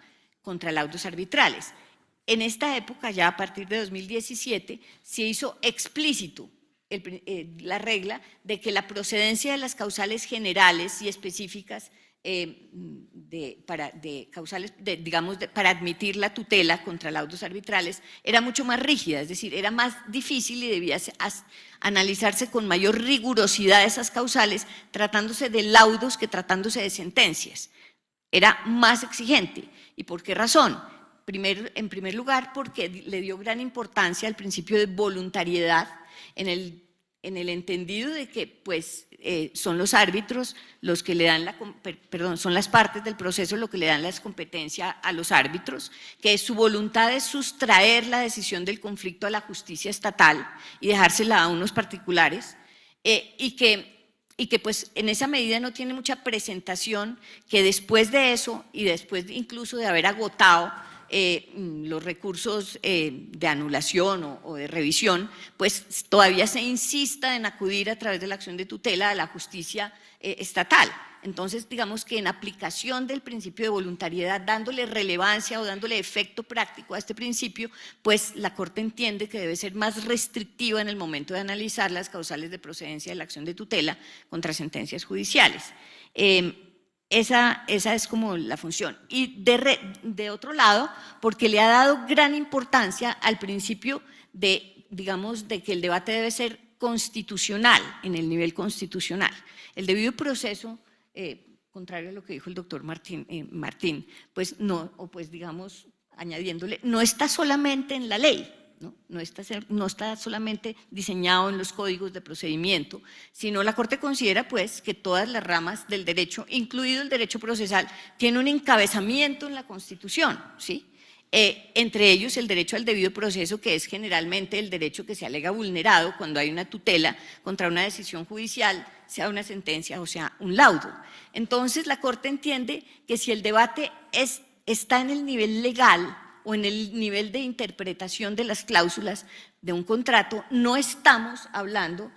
laudos arbitrales. En esta época, ya a partir de 2017, se hizo explícito la regla de que la procedencia de las causales generales y específicas para admitir la tutela contra laudos arbitrales era mucho más rígida, es decir, era más difícil y debía analizarse con mayor rigurosidad esas causales tratándose de laudos que tratándose de sentencias. Era más exigente. ¿Y por qué razón? En primer lugar, porque le dio gran importancia al principio de voluntariedad en el en el entendido de que pues, son los árbitros los que le dan son las partes del proceso lo que le dan las competencias a los árbitros, que su voluntad es sustraer la decisión del conflicto a la justicia estatal y dejársela a unos particulares, y que pues en esa medida no tiene mucha presentación, que después de eso y después incluso de haber agotado los recursos de anulación o de revisión, pues todavía se insista en acudir a través de la acción de tutela a la justicia estatal. Entonces, digamos que en aplicación del principio de voluntariedad, dándole relevancia o dándole efecto práctico a este principio, pues la Corte entiende que debe ser más restrictiva en el momento de analizar las causales de procedencia de la acción de tutela contra sentencias judiciales. Esa es como la función. Y de otro lado, porque le ha dado gran importancia al principio de, digamos, de que el debate debe ser constitucional, en el nivel constitucional. El debido proceso, contrario a lo que dijo el doctor Martín, pues no, o pues digamos, añadiéndole, no está solamente en la ley, no está solamente diseñado en los códigos de procedimiento, sino la Corte considera pues que todas las ramas del derecho, incluido el derecho procesal, tiene un encabezamiento en la Constitución, ¿sí? Entre ellos el derecho al debido proceso, que es generalmente el derecho que se alega vulnerado cuando hay una tutela contra una decisión judicial, sea una sentencia o sea un laudo. Entonces la Corte entiende que si el debate está en el nivel legal o en el nivel de interpretación de las cláusulas de un contrato, no estamos hablando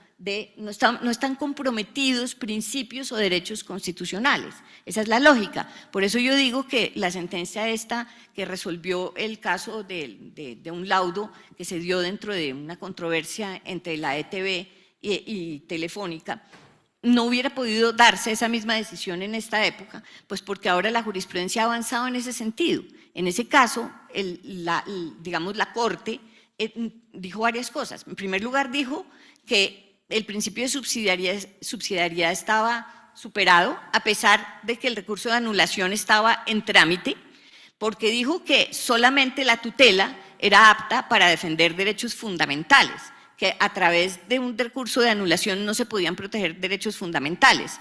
no están comprometidos principios o derechos constitucionales. Esa es la lógica. Por eso yo digo que la sentencia esta que resolvió el caso de un laudo que se dio dentro de una controversia entre la ETB y Telefónica, no hubiera podido darse esa misma decisión en esta época, pues porque ahora la jurisprudencia ha avanzado en ese sentido. En ese caso, digamos, la Corte dijo varias cosas. En primer lugar, dijo que el principio de subsidiariedad estaba superado, a pesar de que el recurso de anulación estaba en trámite, porque dijo que solamente la tutela era apta para defender derechos fundamentales, que a través de un recurso de anulación no se podían proteger derechos fundamentales,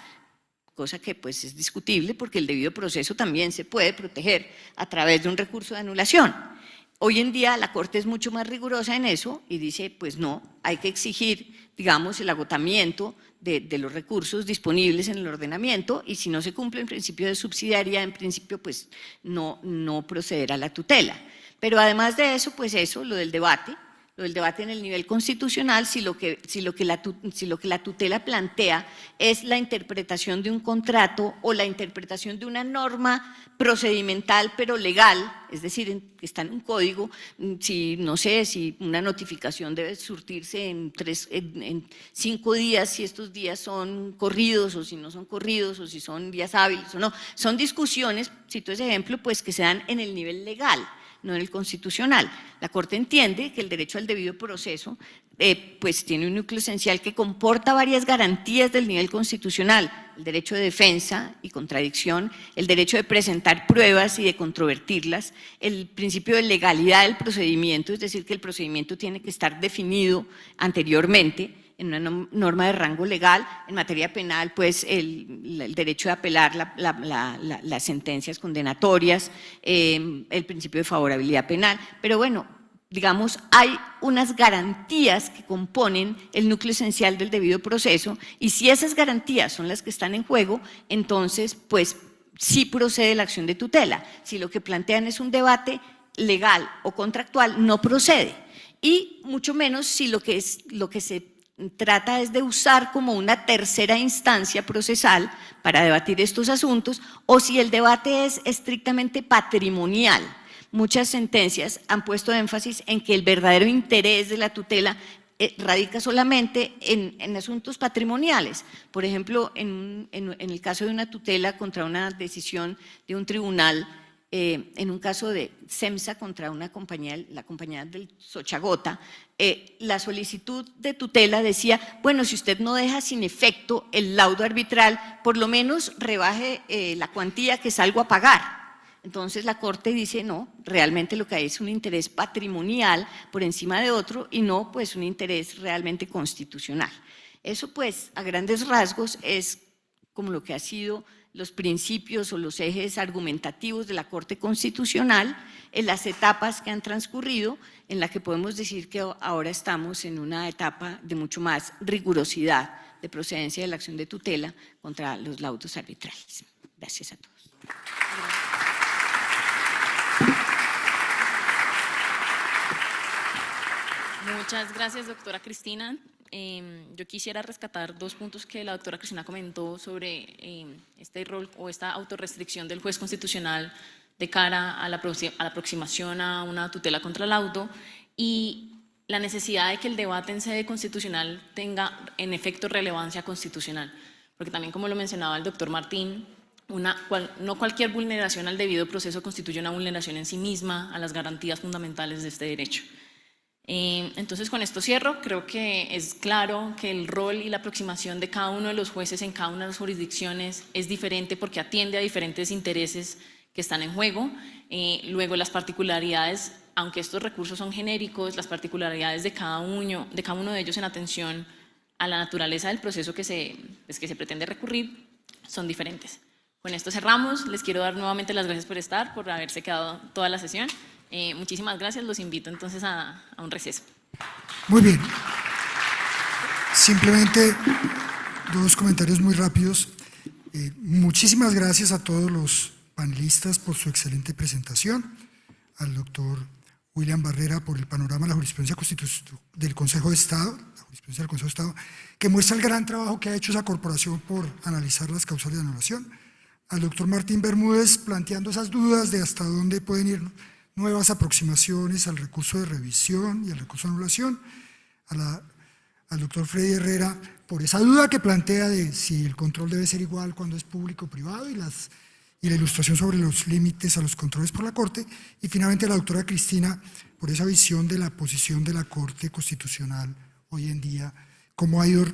cosa que pues es discutible porque el debido proceso también se puede proteger a través de un recurso de anulación. Hoy en día la Corte es mucho más rigurosa en eso y dice, pues no, hay que exigir, digamos, el agotamiento de los recursos disponibles en el ordenamiento, y si no se cumple el principio de subsidiariedad, en principio pues no procederá a la tutela. Pero además de eso, pues eso, lo del debate en el nivel constitucional, si lo que la tutela plantea es la interpretación de un contrato o la interpretación de una norma procedimental pero legal, es decir, que está en un código, no sé, si una notificación debe surtirse en 5 días, si estos días son corridos o si no son corridos, o si son días hábiles o no, son discusiones, cito ese ejemplo, pues que se dan en el nivel legal, no en el constitucional. La Corte entiende que el derecho al debido proceso pues tiene un núcleo esencial que comporta varias garantías del nivel constitucional: el derecho de defensa y contradicción, el derecho de presentar pruebas y de controvertirlas, el principio de legalidad del procedimiento, es decir, que el procedimiento tiene que estar definido anteriormente en una norma de rango legal. En materia penal, pues el derecho de apelar las sentencias condenatorias, el principio de favorabilidad penal. Pero bueno, digamos, hay unas garantías que componen el núcleo esencial del debido proceso, y si esas garantías son las que están en juego, entonces pues sí procede la acción de tutela. Si lo que plantean es un debate legal o contractual, no procede, y mucho menos si lo que se trata es de usar como una tercera instancia procesal para debatir estos asuntos, o si el debate es estrictamente patrimonial. Muchas sentencias han puesto énfasis en que el verdadero interés de la tutela radica solamente en asuntos patrimoniales. Por ejemplo, en el caso de una tutela contra una decisión de un tribunal, en un caso de SEMSA contra una compañía, la compañía del Sochagota, la solicitud de tutela decía, bueno, si usted no deja sin efecto el laudo arbitral, por lo menos rebaje la cuantía que salgo a pagar. Entonces la Corte dice, no, realmente lo que hay es un interés patrimonial por encima de otro y no pues un interés realmente constitucional. Eso pues a grandes rasgos es como lo que ha sido los principios o los ejes argumentativos de la Corte Constitucional en las etapas que han transcurrido, en la que podemos decir que ahora estamos en una etapa de mucho más rigurosidad de procedencia de la acción de tutela contra los laudos arbitrales. Gracias a todos. Muchas gracias, doctora Cristina. Yo quisiera rescatar 2 puntos que la doctora Cristina comentó sobre este rol o esta autorrestricción del juez constitucional de cara a la aproximación a una tutela contra el laudo y la necesidad de que el debate en sede constitucional tenga en efecto relevancia constitucional. Porque también, como lo mencionaba el doctor Martín, no cualquier vulneración al debido proceso constituye una vulneración en sí misma a las garantías fundamentales de este derecho. Entonces, con esto cierro. Creo que es claro que el rol y la aproximación de cada uno de los jueces en cada una de las jurisdicciones es diferente porque atiende a diferentes intereses que están en juego. Luego, las particularidades, aunque estos recursos son genéricos, las particularidades de cada uno de ellos en atención a la naturaleza del proceso que se pretende recurrir son diferentes. Con esto cerramos. Les quiero dar nuevamente las gracias por estar, por haberse quedado toda la sesión. Muchísimas gracias, los invito entonces a un receso. Muy bien. Simplemente 2 comentarios muy rápidos. Muchísimas gracias a todos los panelistas por su excelente presentación, al doctor William Barrera por el panorama de la jurisprudencia del Consejo de Estado, la jurisprudencia del Consejo de Estado, que muestra el gran trabajo que ha hecho esa corporación por analizar las causales de anulación, al doctor Martín Bermúdez planteando esas dudas de hasta dónde pueden ir nuevas aproximaciones al recurso de revisión y al recurso de anulación, al doctor Freddy Herrera por esa duda que plantea de si el control debe ser igual cuando es público o privado y la ilustración sobre los límites a los controles por la Corte, y finalmente a la doctora Cristina por esa visión de la posición de la Corte Constitucional hoy en día, cómo ha ido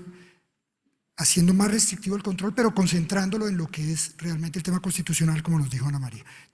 haciendo más restrictivo el control, pero concentrándolo en lo que es realmente el tema constitucional, como nos dijo Ana María. Entonces,